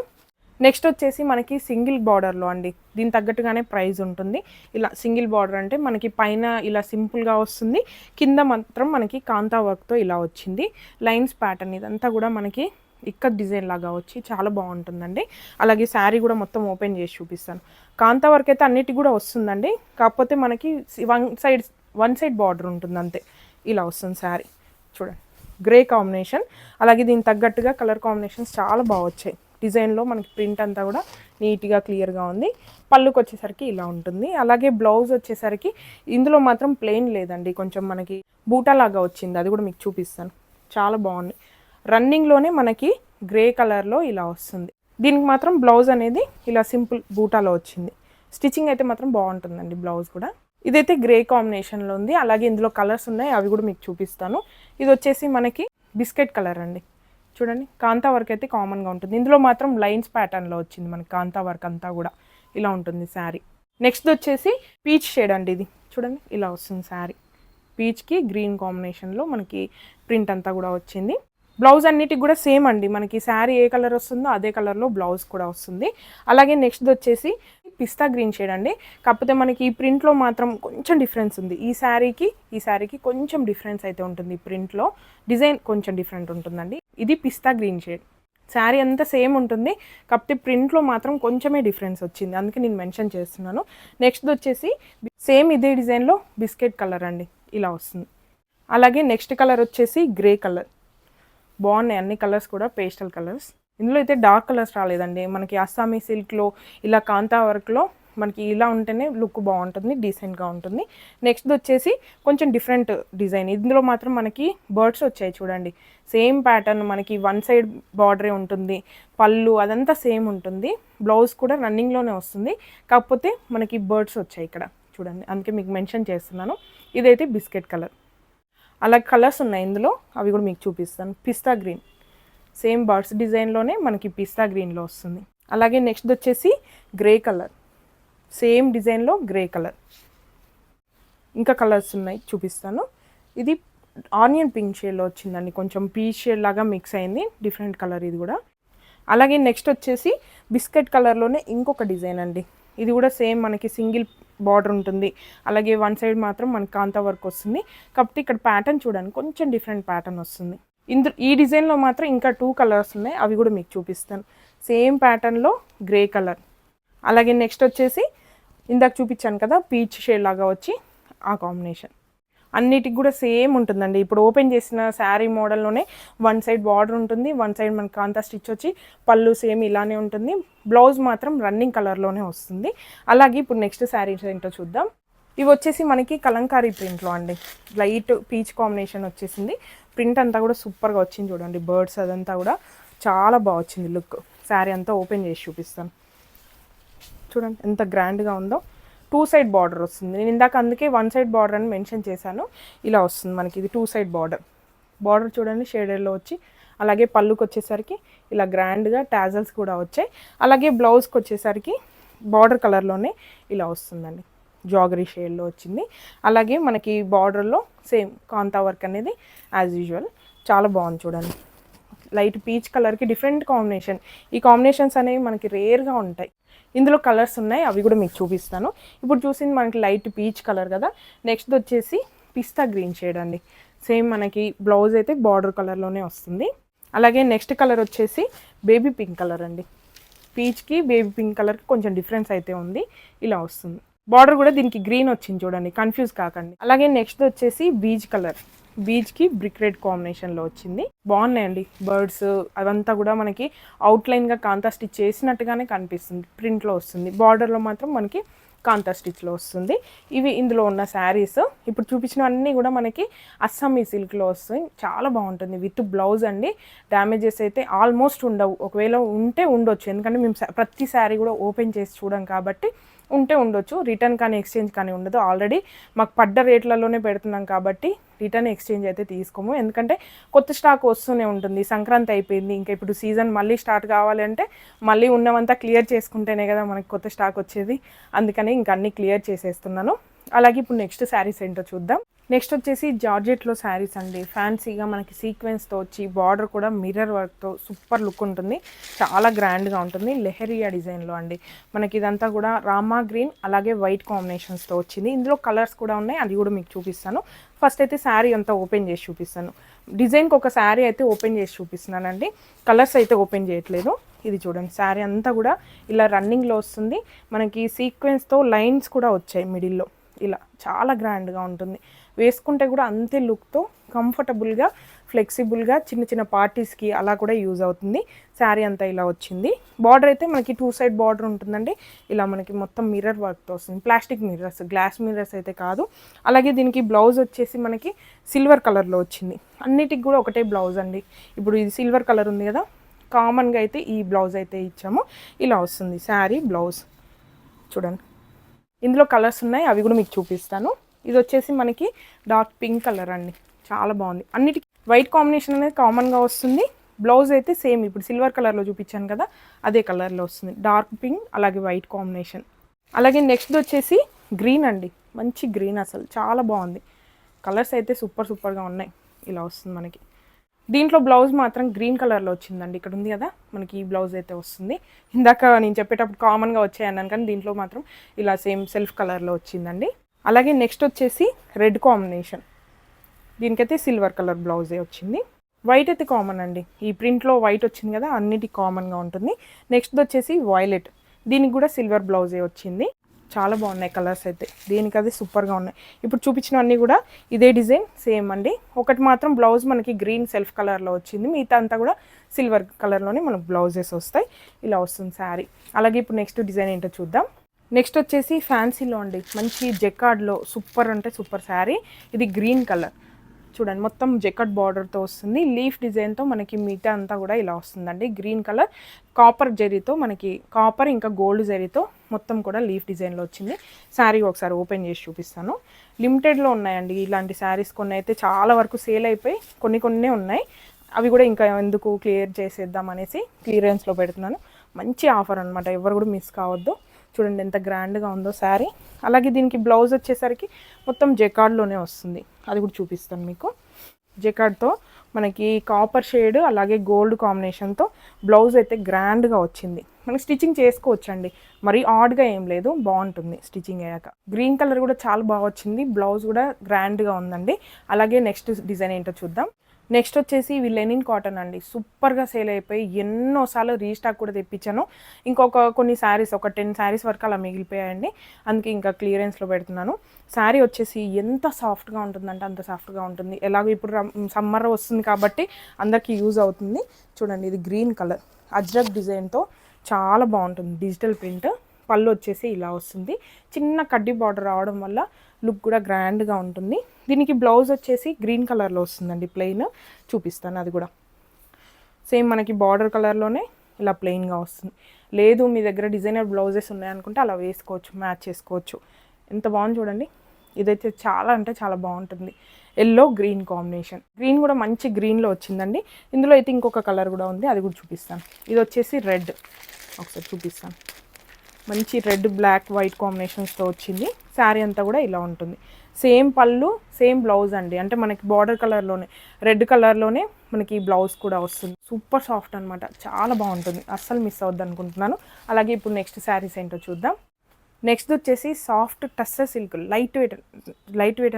నెక్స్ట్ వచ్చేసి మనకి సింగిల్ బార్డర్లో అండి, దీని తగ్గట్టుగానే ప్రైస్ ఉంటుంది. ఇలా సింగిల్ బార్డర్ అంటే మనకి పైన ఇలా సింపుల్గా వస్తుంది, కింద మాత్రం మనకి కాంతా వర్క్తో ఇలా వచ్చింది. లైన్స్ ప్యాటర్న్ ఇదంతా కూడా మనకి ఇక్కత్ డిజైన్ లాగా వచ్చి చాలా బాగుంటుందండి. అలాగే శారీ కూడా మొత్తం ఓపెన్ చేసి చూపిస్తాను. కాంతా వర్క్ అయితే అన్నిటికి కూడా వస్తుందండి, కాకపోతే మనకి వన్ సైడ్ బార్డర్ ఉంటుంది అంతే. ఇలా వస్తుంది శారీ చూడండి, గ్రే కాంబినేషన్. అలాగే దీనికి తగ్గట్టుగా కలర్ కాంబినేషన్స్ చాలా బాగా వచ్చాయి. డిజైన్లో మనకి ప్రింట్ అంతా కూడా నీట్గా క్లియర్గా ఉంది. పళ్ళుకి వచ్చేసరికి ఇలా ఉంటుంది. అలాగే బ్లౌజ్ వచ్చేసరికి ఇందులో మాత్రం ప్లెయిన్ లేదండి, కొంచెం మనకి బూటా లాగా వచ్చింది, అది కూడా మీకు చూపిస్తాను. చాలా బాగుంది. రన్నింగ్లోనే మనకి గ్రే కలర్లో ఇలా వస్తుంది. దీనికి మాత్రం బ్లౌజ్ అనేది ఇలా సింపుల్ బూటాలో వచ్చింది. స్టిచ్చింగ్ అయితే మాత్రం బాగుంటుందండి బ్లౌజ్ కూడా. ఇదైతే గ్రే కాంబినేషన్లో ఉంది. అలాగే ఇందులో కలర్స్ ఉన్నాయి, అవి కూడా మీకు చూపిస్తాను. ఇది వచ్చేసి మనకి బిస్కెట్ కలర్ అండి. చూడండి, కాంతా వర్క్ అయితే కామన్గా ఉంటుంది. ఇందులో మాత్రం లైన్స్ ప్యాటర్న్లో వచ్చింది మనకి కాంతా వర్క్ అంతా కూడా ఇలా ఉంటుంది శారీ. నెక్స్ట్ వచ్చేసి పీచ్ షేడ్ అండి. ఇది చూడండి ఇలా వస్తుంది శారీ. పీచ్కి గ్రీన్ కాంబినేషన్లో మనకి ప్రింట్ అంతా కూడా వచ్చింది. బ్లౌజ్ అన్నిటికి కూడా సేమ్ అండి, మనకి శారీ ఏ కలర్ వస్తుందో అదే కలర్లో బ్లౌజ్ కూడా వస్తుంది. అలాగే నెక్స్ట్ వచ్చేసి పిస్తా గ్రీన్ షేడ్ అండి. కాకపోతే మనకి ఈ ప్రింట్లో మాత్రం కొంచెం డిఫరెన్స్ ఉంది. ఈ శారీకి కొంచెం డిఫరెన్స్ అయితే ఉంటుంది. ఈ ప్రింట్లో డిజైన్ కొంచెం డిఫరెంట్ ఉంటుందండి. ఇది పిస్తా గ్రీన్ షేడ్. శారీ అంతా సేమ్ ఉంటుంది, కాకపోతే ప్రింట్లో మాత్రం కొంచెమే డిఫరెన్స్ వచ్చింది, అందుకే నేను మెన్షన్ చేస్తున్నాను. నెక్స్ట్ వచ్చేసి సేమ్ ఇదే డిజైన్లో బిస్కెట్ కలర్ అండి, ఇలా వస్తుంది. అలాగే నెక్స్ట్ కలర్ వచ్చేసి గ్రే కలర్. బాగున్నాయి అన్ని కలర్స్ కూడా, పేస్టల్ కలర్స్. ఇందులో అయితే డార్క్ కలర్స్ రాలేదండి. మనకి అస్సామీ సిల్క్లో ఇలా కాంతా వర్క్లో మనకి ఇలా ఉంటేనే లుక్ బాగుంటుంది, డీసెంట్గా ఉంటుంది. నెక్స్ట్ వచ్చేసి కొంచెం డిఫరెంట్ డిజైన్. ఇందులో మాత్రం మనకి బర్డ్స్ వచ్చాయి చూడండి. సేమ్ ప్యాటర్న్, మనకి వన్ సైడ్ బార్డరే ఉంటుంది, పళ్ళు అదంతా సేమ్ ఉంటుంది. బ్లౌజ్ కూడా రన్నింగ్లోనే వస్తుంది, కాకపోతే మనకి బర్డ్స్ వచ్చాయి ఇక్కడ చూడండి, అందుకే మీకు మెన్షన్ చేస్తున్నాను. ఇదైతే బిస్కెట్ కలర్. అలా కలర్స్ ఉన్నాయి ఇందులో, అవి కూడా మీకు చూపిస్తాను. పిస్తా గ్రీన్, సేమ్ బర్డ్స్ డిజైన్లోనే మనకి పిస్తా గ్రీన్లో వస్తుంది. అలాగే నెక్స్ట్ వచ్చేసి గ్రే కలర్, సేమ్ డిజైన్లో గ్రే కలర్. ఇంకా కలర్స్ ఉన్నాయి చూపిస్తాను. ఇది ఆనియన్ పింక్ షేడ్లో వచ్చిందండి, కొంచెం పీచ్ షేడ్ లాగా మిక్స్ అయింది, డిఫరెంట్ కలర్ ఇది కూడా. అలాగే నెక్స్ట్ వచ్చేసి బిస్కెట్ కలర్లోనే ఇంకొక డిజైన్ అండి. ఇది కూడా సేమ్ మనకి సింగిల్ బార్డర్ ఉంటుంది, అలాగే వన్ సైడ్ మాత్రం మనకి కాంతా వర్క్ వస్తుంది. కాకపోతే ఇక్కడ ప్యాటర్న్ చూడండి, కొంచెం డిఫరెంట్ ప్యాటర్న్ వస్తుంది. ఈ డిజైన్లో మాత్రం ఇంకా 2 కలర్స్ ఉన్నాయి, అవి కూడా మీకు చూపిస్తాను. సేమ్ ప్యాటర్న్లో గ్రే కలర్. అలాగే నెక్స్ట్ వచ్చేసి ఇందాక చూపించాను కదా పీచ్ షేడ్ లాగా వచ్చి ఆ కాంబినేషన్. అన్నిటికి కూడా సేమ్ ఉంటుందండి. ఇప్పుడు ఓపెన్ చేసిన శారీ మోడల్లోనే వన్ సైడ్ బార్డర్ ఉంటుంది, వన్ సైడ్ మనకి కాంతా స్టిచ్ వచ్చి పళ్ళు సేమ్ ఇలానే ఉంటుంది. బ్లౌజ్ మాత్రం రన్నింగ్ కలర్లోనే వస్తుంది. అలాగే ఇప్పుడు నెక్స్ట్ శారీస్ ఏంటో చూద్దాం. ఇవి వచ్చేసి మనకి కలంకారీ ప్రింట్లో అండి, లైట్ పీచ్ కాంబినేషన్ వచ్చేసింది. ప్రింట్ అంతా కూడా సూపర్గా వచ్చింది చూడండి, బర్డ్స్ అదంతా కూడా చాలా బాగా వచ్చింది లుక్. శారీ అంతా ఓపెన్ చేసి చూపిస్తాను చూడండి ఎంత గ్రాండ్గా ఉందో. 2 సైడ్ బార్డర్ వస్తుంది. నేను ఇందాక అందుకే వన్ సైడ్ బార్డర్ అని మెన్షన్ చేశాను. ఇలా వస్తుంది మనకి, ఇది 2 సైడ్ బార్డర్. బార్డర్ చూడండి షేడెడ్లో వచ్చి, అలాగే పళ్ళుకి వచ్చేసరికి ఇలా గ్రాండ్గా టాజల్స్ కూడా వచ్చాయి. అలాగే బ్లౌజ్కి వచ్చేసరికి బార్డర్ కలర్లోనే ఇలా వస్తుందండి, జాగరీ షేడ్లో వచ్చింది. అలాగే మనకి బార్డర్లో సేమ్ కాంతా వర్క్ అనేది యాజ్ యూజువల్. చాలా బాగుంది చూడండి, లైట్ పీచ్ కలర్కి డిఫరెంట్ కాంబినేషన్. ఈ కాంబినేషన్స్ అనేవి మనకి రేర్గా ఉంటాయి. ఇందులో కలర్స్ ఉన్నాయి, అవి కూడా మీకు చూపిస్తాను. ఇప్పుడు చూసింది మనకి లైట్ పీచ్ కలర్ కదా. నెక్స్ట్ వచ్చేసి పిస్తా గ్రీన్ షేడ్ అండి. సేమ్ మనకి బ్లౌజ్ అయితే బార్డర్ కలర్లోనే వస్తుంది. అలాగే నెక్స్ట్ కలర్ వచ్చేసి బేబీ పింక్ కలర్ అండి. పీచ్కి బేబీ పింక్ కలర్కి కొంచెం డిఫరెన్స్ అయితే ఉంది, ఇలా వస్తుంది. బార్డర్ కూడా దీనికి గ్రీన్ వచ్చింది చూడండి, కన్ఫ్యూజ్ కాకండి. అలాగే నెక్స్ట్ వచ్చేసి బీచ్ కలర్, బీచ్కి బ్రిక్ రెడ్ కాంబినేషన్లో వచ్చింది. బాగున్నాయండి బర్డ్స్ అవంతా కూడా మనకి అవుట్లైన్గా కాంతా స్టిచ్ చేసినట్టుగానే కనిపిస్తుంది, ప్రింట్లో వస్తుంది. బార్డర్లో మాత్రం మనకి కాంతా స్టిచ్లో వస్తుంది. ఇవి ఇందులో ఉన్న శారీస్. ఇప్పుడు చూపించినవన్నీ కూడా మనకి అస్సామీ సిల్క్లో వస్తాయి, చాలా బాగుంటుంది విత్ బ్లౌజ్ అండి. డ్యామేజెస్ అయితే ఆల్మోస్ట్ ఉండవు, ఒకవేళ ఉంటే ఉండొచ్చు, ఎందుకంటే మేము ప్రతి శారీ కూడా ఓపెన్ చేసి చూడం కాబట్టి ఉంటే ఉండొచ్చు. రిటర్న్ కానీ ఎక్స్చేంజ్ కానీ ఉండదు. ఆల్రెడీ మాకు పడ్డ రేట్లలోనే పెడుతున్నాం కాబట్టి రిటర్న్ ఎక్స్చేంజ్ అయితే తీసుకోము, ఎందుకంటే కొత్త స్టాక్ వస్తూనే ఉంటుంది. సంక్రాంతి అయిపోయింది, ఇంకా ఇప్పుడు సీజన్ మళ్ళీ స్టార్ట్ కావాలంటే మళ్ళీ ఉన్నవంతా క్లియర్ చేసుకుంటేనే కదా మనకి కొత్త స్టాక్ వచ్చేది. అందుకని ఇంకా అన్నీ క్లియర్ చేసేస్తున్నాను. అలాగే ఇప్పుడు నెక్స్ట్ శారీస్ ఏంటో చూద్దాం. నెక్స్ట్ వచ్చేసి జార్జెట్లో శారీస్ అండి. ఫ్యాన్సీగా మనకి సీక్వెన్స్తో వచ్చి బార్డర్ కూడా మిర్రర్ వర్క్తో సూపర్ లుక్ ఉంటుంది, చాలా గ్రాండ్గా ఉంటుంది. లెహరియా డిజైన్లో అండి. మనకి ఇదంతా కూడా రామా గ్రీన్ అలాగే వైట్ కాంబినేషన్స్తో వచ్చింది. ఇందులో కలర్స్ కూడా ఉన్నాయి, అది కూడా మీకు చూపిస్తాను. ఫస్ట్ అయితే శారీ అంతా ఓపెన్ చేసి చూపిస్తాను. డిజైన్కి ఒక శారీ అయితే ఓపెన్ చేసి చూపిస్తున్నానండి, కలర్స్ అయితే ఓపెన్ చేయట్లేదు. ఇది చూడండి, శారీ అంతా కూడా ఇలా రన్నింగ్లో వస్తుంది. మనకి సీక్వెన్స్తో లైన్స్ కూడా వచ్చాయి మిడిల్లో, ఇలా చాలా గ్రాండ్గా ఉంటుంది. వేసుకుంటే కూడా అంతే లుక్తో కంఫర్టబుల్గా ఫ్లెక్సిబుల్గా చిన్న చిన్న పార్టీస్కి అలా కూడా యూజ్ అవుతుంది. శారీ అంతా ఇలా వచ్చింది. బార్డర్ అయితే మనకి 2 సైడ్ బార్డర్ ఉంటుందండి. ఇలా మనకి మొత్తం మిర్రర్ వర్క్తో వస్తుంది, ప్లాస్టిక్ మిర్రర్స్, గ్లాస్ మిర్రర్స్ అయితే కాదు. అలాగే దీనికి బ్లౌజ్ వచ్చేసి మనకి సిల్వర్ కలర్లో వచ్చింది. అన్నిటికి కూడా ఒకటే బ్లౌజ్ అండి. ఇప్పుడు ఇది సిల్వర్ కలర్ ఉంది కదా, కామన్గా అయితే ఈ బ్లౌజ్ అయితే ఇచ్చాము. ఇలా వస్తుంది శారీ బ్లౌజ్ చూడండి, ఇందులో కలర్స్ ఉన్నాయి, అవి కూడా మీకు చూపిస్తాను. ఇది వచ్చేసి మనకి డార్క్ పింక్ కలర్ అండి, చాలా బాగుంది. అన్నిటికీ వైట్ కాంబినేషన్ అనేది కామన్గా వస్తుంది. బ్లౌజ్ అయితే సేమ్ ఇప్పుడు సిల్వర్ కలర్లో చూపించాను కదా, అదే కలర్లో వస్తుంది. డార్క్ పింక్ అలాగే వైట్ కాంబినేషన్. అలాగే నెక్స్ట్ వచ్చేసి గ్రీన్ అండి, మంచి గ్రీన్, అసలు చాలా బాగుంది. కలర్స్ అయితే సూపర్గా ఉన్నాయి. ఇలా వస్తుంది మనకి. దీంట్లో బ్లౌజ్ మాత్రం గ్రీన్ కలర్లో వచ్చిందండి. ఇక్కడ ఉంది కదా మనకి, ఈ బ్లౌజ్ అయితే వస్తుంది. ఇందాక నేను చెప్పేటప్పుడు కామన్గా వచ్చాయన్నాను కానీ దీంట్లో మాత్రం ఇలా సేమ్ సెల్ఫ్ కలర్లో వచ్చిందండి. అలాగే నెక్స్ట్ వచ్చేసి రెడ్ కాంబినేషన్, దీనికైతే సిల్వర్ కలర్ బ్లౌజే వచ్చింది. వైట్ అయితే కామన్ అండి, ఈ ప్రింట్లో వైట్ వచ్చింది కదా, అన్నిటికీ కామన్గా ఉంటుంది. నెక్స్ట్ వచ్చేసి వైలెట్, దీనికి కూడా సిల్వర్ బ్లౌజే వచ్చింది. చాలా బాగున్నాయి కలర్స్ అయితే, దీనికి అది సూపర్గా ఉన్నాయి. ఇప్పుడు చూపించినవన్నీ కూడా ఇదే డిజైన్ సేమ్ అండి. ఒకటి మాత్రం బ్లౌజ్ మనకి గ్రీన్ సెల్ఫ్ కలర్లో వచ్చింది, మిగతా అంతా కూడా సిల్వర్ కలర్లోనే మనకు బ్లౌజెస్ వస్తాయి. ఇలా వస్తుంది శారీ. అలాగే ఇప్పుడు నెక్స్ట్ డిజైన్ ఏంటో చూద్దాం. నెక్స్ట్ వచ్చేసి ఫ్యాన్సీలో అండి, మంచి జెకార్డ్లో సూపర్ అంటే సూపర్ శారీ. ఇది గ్రీన్ కలర్ చూడండి, మొత్తం జెకార్డ్ బార్డర్తో వస్తుంది. లీఫ్ డిజైన్తో మనకి మిగతా అంతా కూడా ఇలా వస్తుందండి. గ్రీన్ కలర్ కాపర్ జరీతో, మనకి కాపర్ ఇంకా గోల్డ్ జరీతో మొత్తం కూడా లీఫ్ డిజైన్లో వచ్చింది. శారీ ఒకసారి ఓపెన్ చేసి చూపిస్తాను. లిమిటెడ్లో ఉన్నాయండి ఇలాంటి శారీస్, కొన్ని అయితే చాలా వరకు సేల్ అయిపోయి కొన్ని ఉన్నాయి. అవి కూడా ఇంకా ఎందుకు క్లియర్ చేసేద్దాం అనేసి క్లియరెన్స్లో పెడుతున్నాను. మంచి ఆఫర్ అనమాట, ఎవరు కూడా మిస్ కావద్దు. చూడండి ఎంత గ్రాండ్గా ఉందో శారీ. అలాగే దీనికి బ్లౌజ్ వచ్చేసరికి మొత్తం జెకార్డ్లోనే వస్తుంది, అది కూడా చూపిస్తాను మీకు. జెకార్డ్తో మనకి కాపర్ షేడ్ అలాగే గోల్డ్ కాంబినేషన్తో బ్లౌజ్ అయితే గ్రాండ్గా వచ్చింది. మనకి స్టిచ్చింగ్ చేసుకోవచ్చండి, మరీ ఆడ్గా ఏం లేదు, బాగుంటుంది స్టిచ్చింగ్ అయ్యాక. గ్రీన్ కలర్ కూడా చాలా బాగా వచ్చింది, బ్లౌజ్ కూడా గ్రాండ్గా ఉందండి. అలాగే నెక్స్ట్ డిజైన్ ఏంటో చూద్దాం. నెక్స్ట్ వచ్చేసి ఇవి లెనిన్ కాటన్ అండి, సూపర్గా సేల్ అయిపోయి ఎన్నోసార్లు రీస్టాక్ కూడా తెప్పించాను. ఇంకొక కొన్ని శారీస్, ఒక 10 శారీస్ వరకు అలా మిగిలిపోయాయండి, అందుకే ఇంకా క్లియరెన్స్లో పెడుతున్నాను. శారీ వచ్చేసి ఎంత సాఫ్ట్గా ఉంటుందంటే అంత సాఫ్ట్గా ఉంటుంది. ఎలాగో ఇప్పుడు సమ్మర్ వస్తుంది కాబట్టి అందరికీ యూజ్ అవుతుంది. చూడండి ఇది గ్రీన్ కలర్ అజ్రక్ డిజైన్తో చాలా బాగుంటుంది, డిజిటల్ ప్రింట్. పళ్ళు వచ్చేసి ఇలా వస్తుంది, చిన్న కడ్డీ బార్డర్ రావడం వల్ల లుక్ కూడా గ్రాండ్గా ఉంటుంది. దీనికి బ్లౌజ్ వచ్చేసి గ్రీన్ కలర్లో వస్తుందండి, ప్లెయిన్. చూపిస్తాను అది కూడా సేమ్ మనకి బార్డర్ కలర్లోనే ఇలా ప్లెయిన్గా వస్తుంది. లేదు మీ దగ్గర డిజైనర్ బ్లౌజెస్ ఉన్నాయనుకుంటే అలా వేసుకోవచ్చు, మ్యాచ్ చేసుకోవచ్చు. ఎంత బాగుంది చూడండి. ఇదైతే చాలా అంటే చాలా బాగుంటుంది. ఎల్లో గ్రీన్ కాంబినేషన్, గ్రీన్ కూడా మంచి గ్రీన్లో వచ్చిందండి. ఇందులో అయితే ఇంకొక కలర్ కూడా ఉంది, అది కూడా చూపిస్తాను. ఇది వచ్చేసి రెడ్, ఒకసారి చూపిస్తాను. మంచి రెడ్ బ్లాక్ వైట్ కాంబినేషన్స్తో వచ్చింది. శారీ అంతా కూడా ఇలా ఉంటుంది. సేమ్ పళ్ళు సేమ్ బ్లౌజ్ అండి, అంటే మనకి బార్డర్ కలర్లోనే రెడ్ కలర్లోనే మనకి బ్లౌజ్ కూడా వస్తుంది. సూపర్ సాఫ్ట్ అనమాట, చాలా బాగుంటుంది, అస్సలు మిస్ అవ్వద్దు అనుకుంటున్నాను. అలాగే ఇప్పుడు నెక్స్ట్ శారీస్ ఏంటో చూద్దాం. నెక్స్ట్ వచ్చేసి soft tussar silk, light weight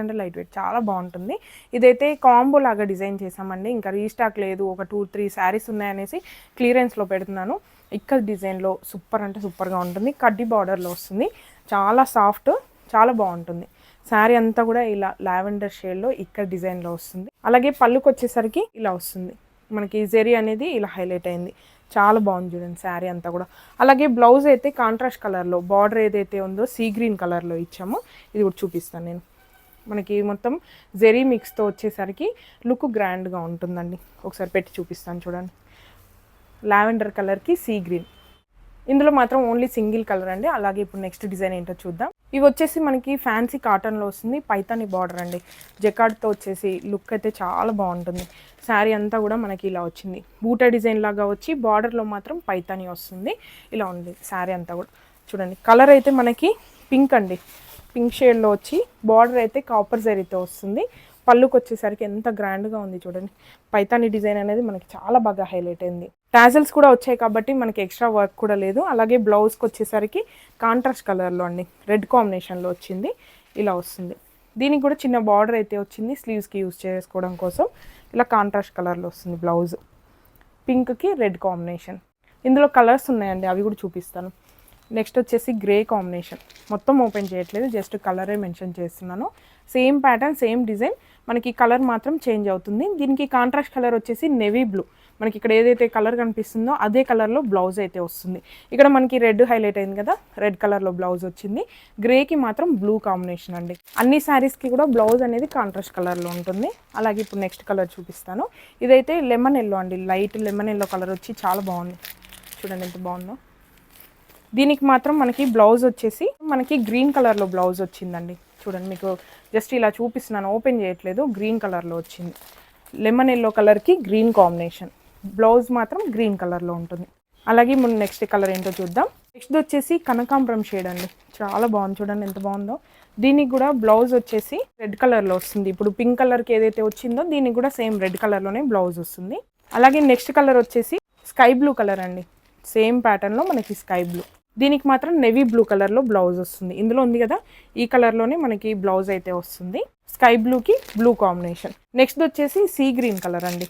అంటే లైట్ వెయిట్, చాలా బాగుంటుంది. ఇదైతే కాంబో లాగా డిజైన్ చేసామండి, ఇంకా రీస్టాక్ లేదు, ఒక 2-3 శారీస్ ఉన్నాయనేసి క్లియరెన్స్లో పెడుతున్నాను. ఇక్కడ డిజైన్లో సూపర్ అంటే సూపర్గా ఉంటుంది, కడ్డీ బార్డర్లో వస్తుంది, చాలా సాఫ్ట్, చాలా బాగుంటుంది. శారీ అంతా కూడా ఇలా లావెండర్ షేడ్లో ఇక్కడ డిజైన్లో వస్తుంది. అలాగే పళ్ళుకి వచ్చేసరికి ఇలా వస్తుంది, మనకి జెరీ అనేది ఇలా హైలైట్ అయింది. చాలా బాగుంది చూడండి శారీ అంతా కూడా. అలాగే బ్లౌజ్ అయితే కాంట్రాస్ట్ కలర్లో, బార్డర్ ఏదైతే ఉందో సీ గ్రీన్ కలర్లో ఇచ్చామో, ఇది కూడా చూపిస్తాను నేను. మనకి మొత్తం జెరీ మిక్స్తో వచ్చేసరికి లుక్ గ్రాండ్గా ఉంటుందండి. ఒకసారి పెట్టి చూపిస్తాను చూడండి. లావెండర్ కలర్కి సీ గ్రీన్, ఇందులో మాత్రం ఓన్లీ సింగిల్ కలర్ అండి. అలాగే ఇప్పుడు నెక్స్ట్ డిజైన్ ఏంటో చూద్దాం. ఇవి వచ్చేసి మనకి ఫ్యాన్సీ కాటన్లో వస్తుంది, పైతాని బార్డర్ అండి, జెకార్డ్తో వచ్చేసి లుక్ అయితే చాలా బాగుంటుంది. శారీ అంతా కూడా మనకి ఇలా వచ్చింది, బూటా డిజైన్ లాగా వచ్చి బార్డర్లో మాత్రం పైతాని వస్తుంది. ఇలా ఉంది శారీ అంతా కూడా. చూడండి కలర్ అయితే మనకి పింక్ అండి, పింక్ షేడ్లో వచ్చి బార్డర్ అయితే కాపర్ జరీతో వస్తుంది. పళ్ళుకి వచ్చేసరికి ఎంత గ్రాండ్గా ఉంది చూడండి. పైతాని డిజైన్ అనేది మనకి చాలా బాగా హైలైట్ అయింది. టాజల్స్ కూడా వచ్చాయి కాబట్టి మనకి ఎక్స్ట్రా వర్క్ కూడా లేదు. అలాగే బ్లౌజ్కి వచ్చేసరికి కాంట్రాస్ట్ కలర్లో అండి, రెడ్ కాంబినేషన్లో వచ్చింది, ఇలా వస్తుంది. దీనికి కూడా చిన్న బార్డర్ అయితే వచ్చింది, స్లీవ్స్కి యూజ్ చేసుకోవడం కోసం. ఇలా కాంట్రాస్ట్ కలర్లో వస్తుంది బ్లౌజ్, పింక్కి రెడ్ కాంబినేషన్. ఇందులో కలర్స్ ఉన్నాయండి, అవి కూడా చూపిస్తాను. నెక్స్ట్ వచ్చేసి గ్రే కాంబినేషన్, మొత్తం ఓపెన్ చేయట్లేదు, జస్ట్ కలరే మెన్షన్ చేస్తున్నాను. సేమ్ ప్యాటర్న్ సేమ్ డిజైన్, మనకి కలర్ మాత్రం చేంజ్ అవుతుంది. దీనికి కాంట్రాస్ట్ కలర్ వచ్చేసి నెవీ బ్లూ, మనకి ఇక్కడ ఏదైతే కలర్ కనిపిస్తుందో అదే కలర్లో బ్లౌజ్ అయితే వస్తుంది. ఇక్కడ మనకి రెడ్ హైలైట్ అయింది కదా, రెడ్ కలర్లో బ్లౌజ్ వచ్చింది. గ్రేకి మాత్రం బ్లూ కాంబినేషన్ అండి. అన్ని శారీస్కి కూడా బ్లౌజ్ అనేది కాంట్రాస్ట్ కలర్లో ఉంటుంది. అలాగే ఇప్పుడు నెక్స్ట్ కలర్ చూపిస్తాను. ఇదైతే లెమన్ ఎల్లో అండి, లైట్ లెమన్ ఎల్లో కలర్ వచ్చి చాలా బాగుంది. చూడండి ఎంత బాగుందో. దీనికి మాత్రం మనకి బ్లౌజ్ వచ్చేసి మనకి గ్రీన్ కలర్లో బ్లౌజ్ వచ్చిందండి. చూడండి, మీకు జస్ట్ ఇలా చూపిస్తున్నాను, ఓపెన్ చేయట్లేదు. గ్రీన్ కలర్లో వచ్చింది. లెమన్ ఎల్లో కలర్కి గ్రీన్ కాంబినేషన్. బ్లౌజ్ మాత్రం గ్రీన్ కలర్లో ఉంటుంది. అలాగే మనం నెక్స్ట్ కలర్ ఏంటో చూద్దాం. నెక్స్ట్ వచ్చేసి కనకాంబరం షేడ్ అండి. చాలా బాగుంది, చూడండి ఎంత బాగుందో. దీనికి కూడా బ్లౌజ్ వచ్చేసి రెడ్ కలర్లో వస్తుంది. ఇప్పుడు పింక్ కలర్కి ఏదైతే వచ్చిందో దీనికి కూడా సేమ్ రెడ్ కలర్లోనే బ్లౌజ్ వస్తుంది. అలాగే నెక్స్ట్ కలర్ వచ్చేసి స్కై బ్లూ కలర్ అండి. సేమ్ ప్యాటర్న్లో మనకి స్కై బ్లూ. దీనికి మాత్రం నెవీ బ్లూ కలర్లో బ్లౌజ్ వస్తుంది. ఇందులో ఉంది కదా, ఈ కలర్లోనే మనకి బ్లౌజ్ అయితే వస్తుంది. స్కై బ్లూకి బ్లూ కాంబినేషన్. నెక్స్ట్ వచ్చేసి సీ గ్రీన్ కలర్ అండి.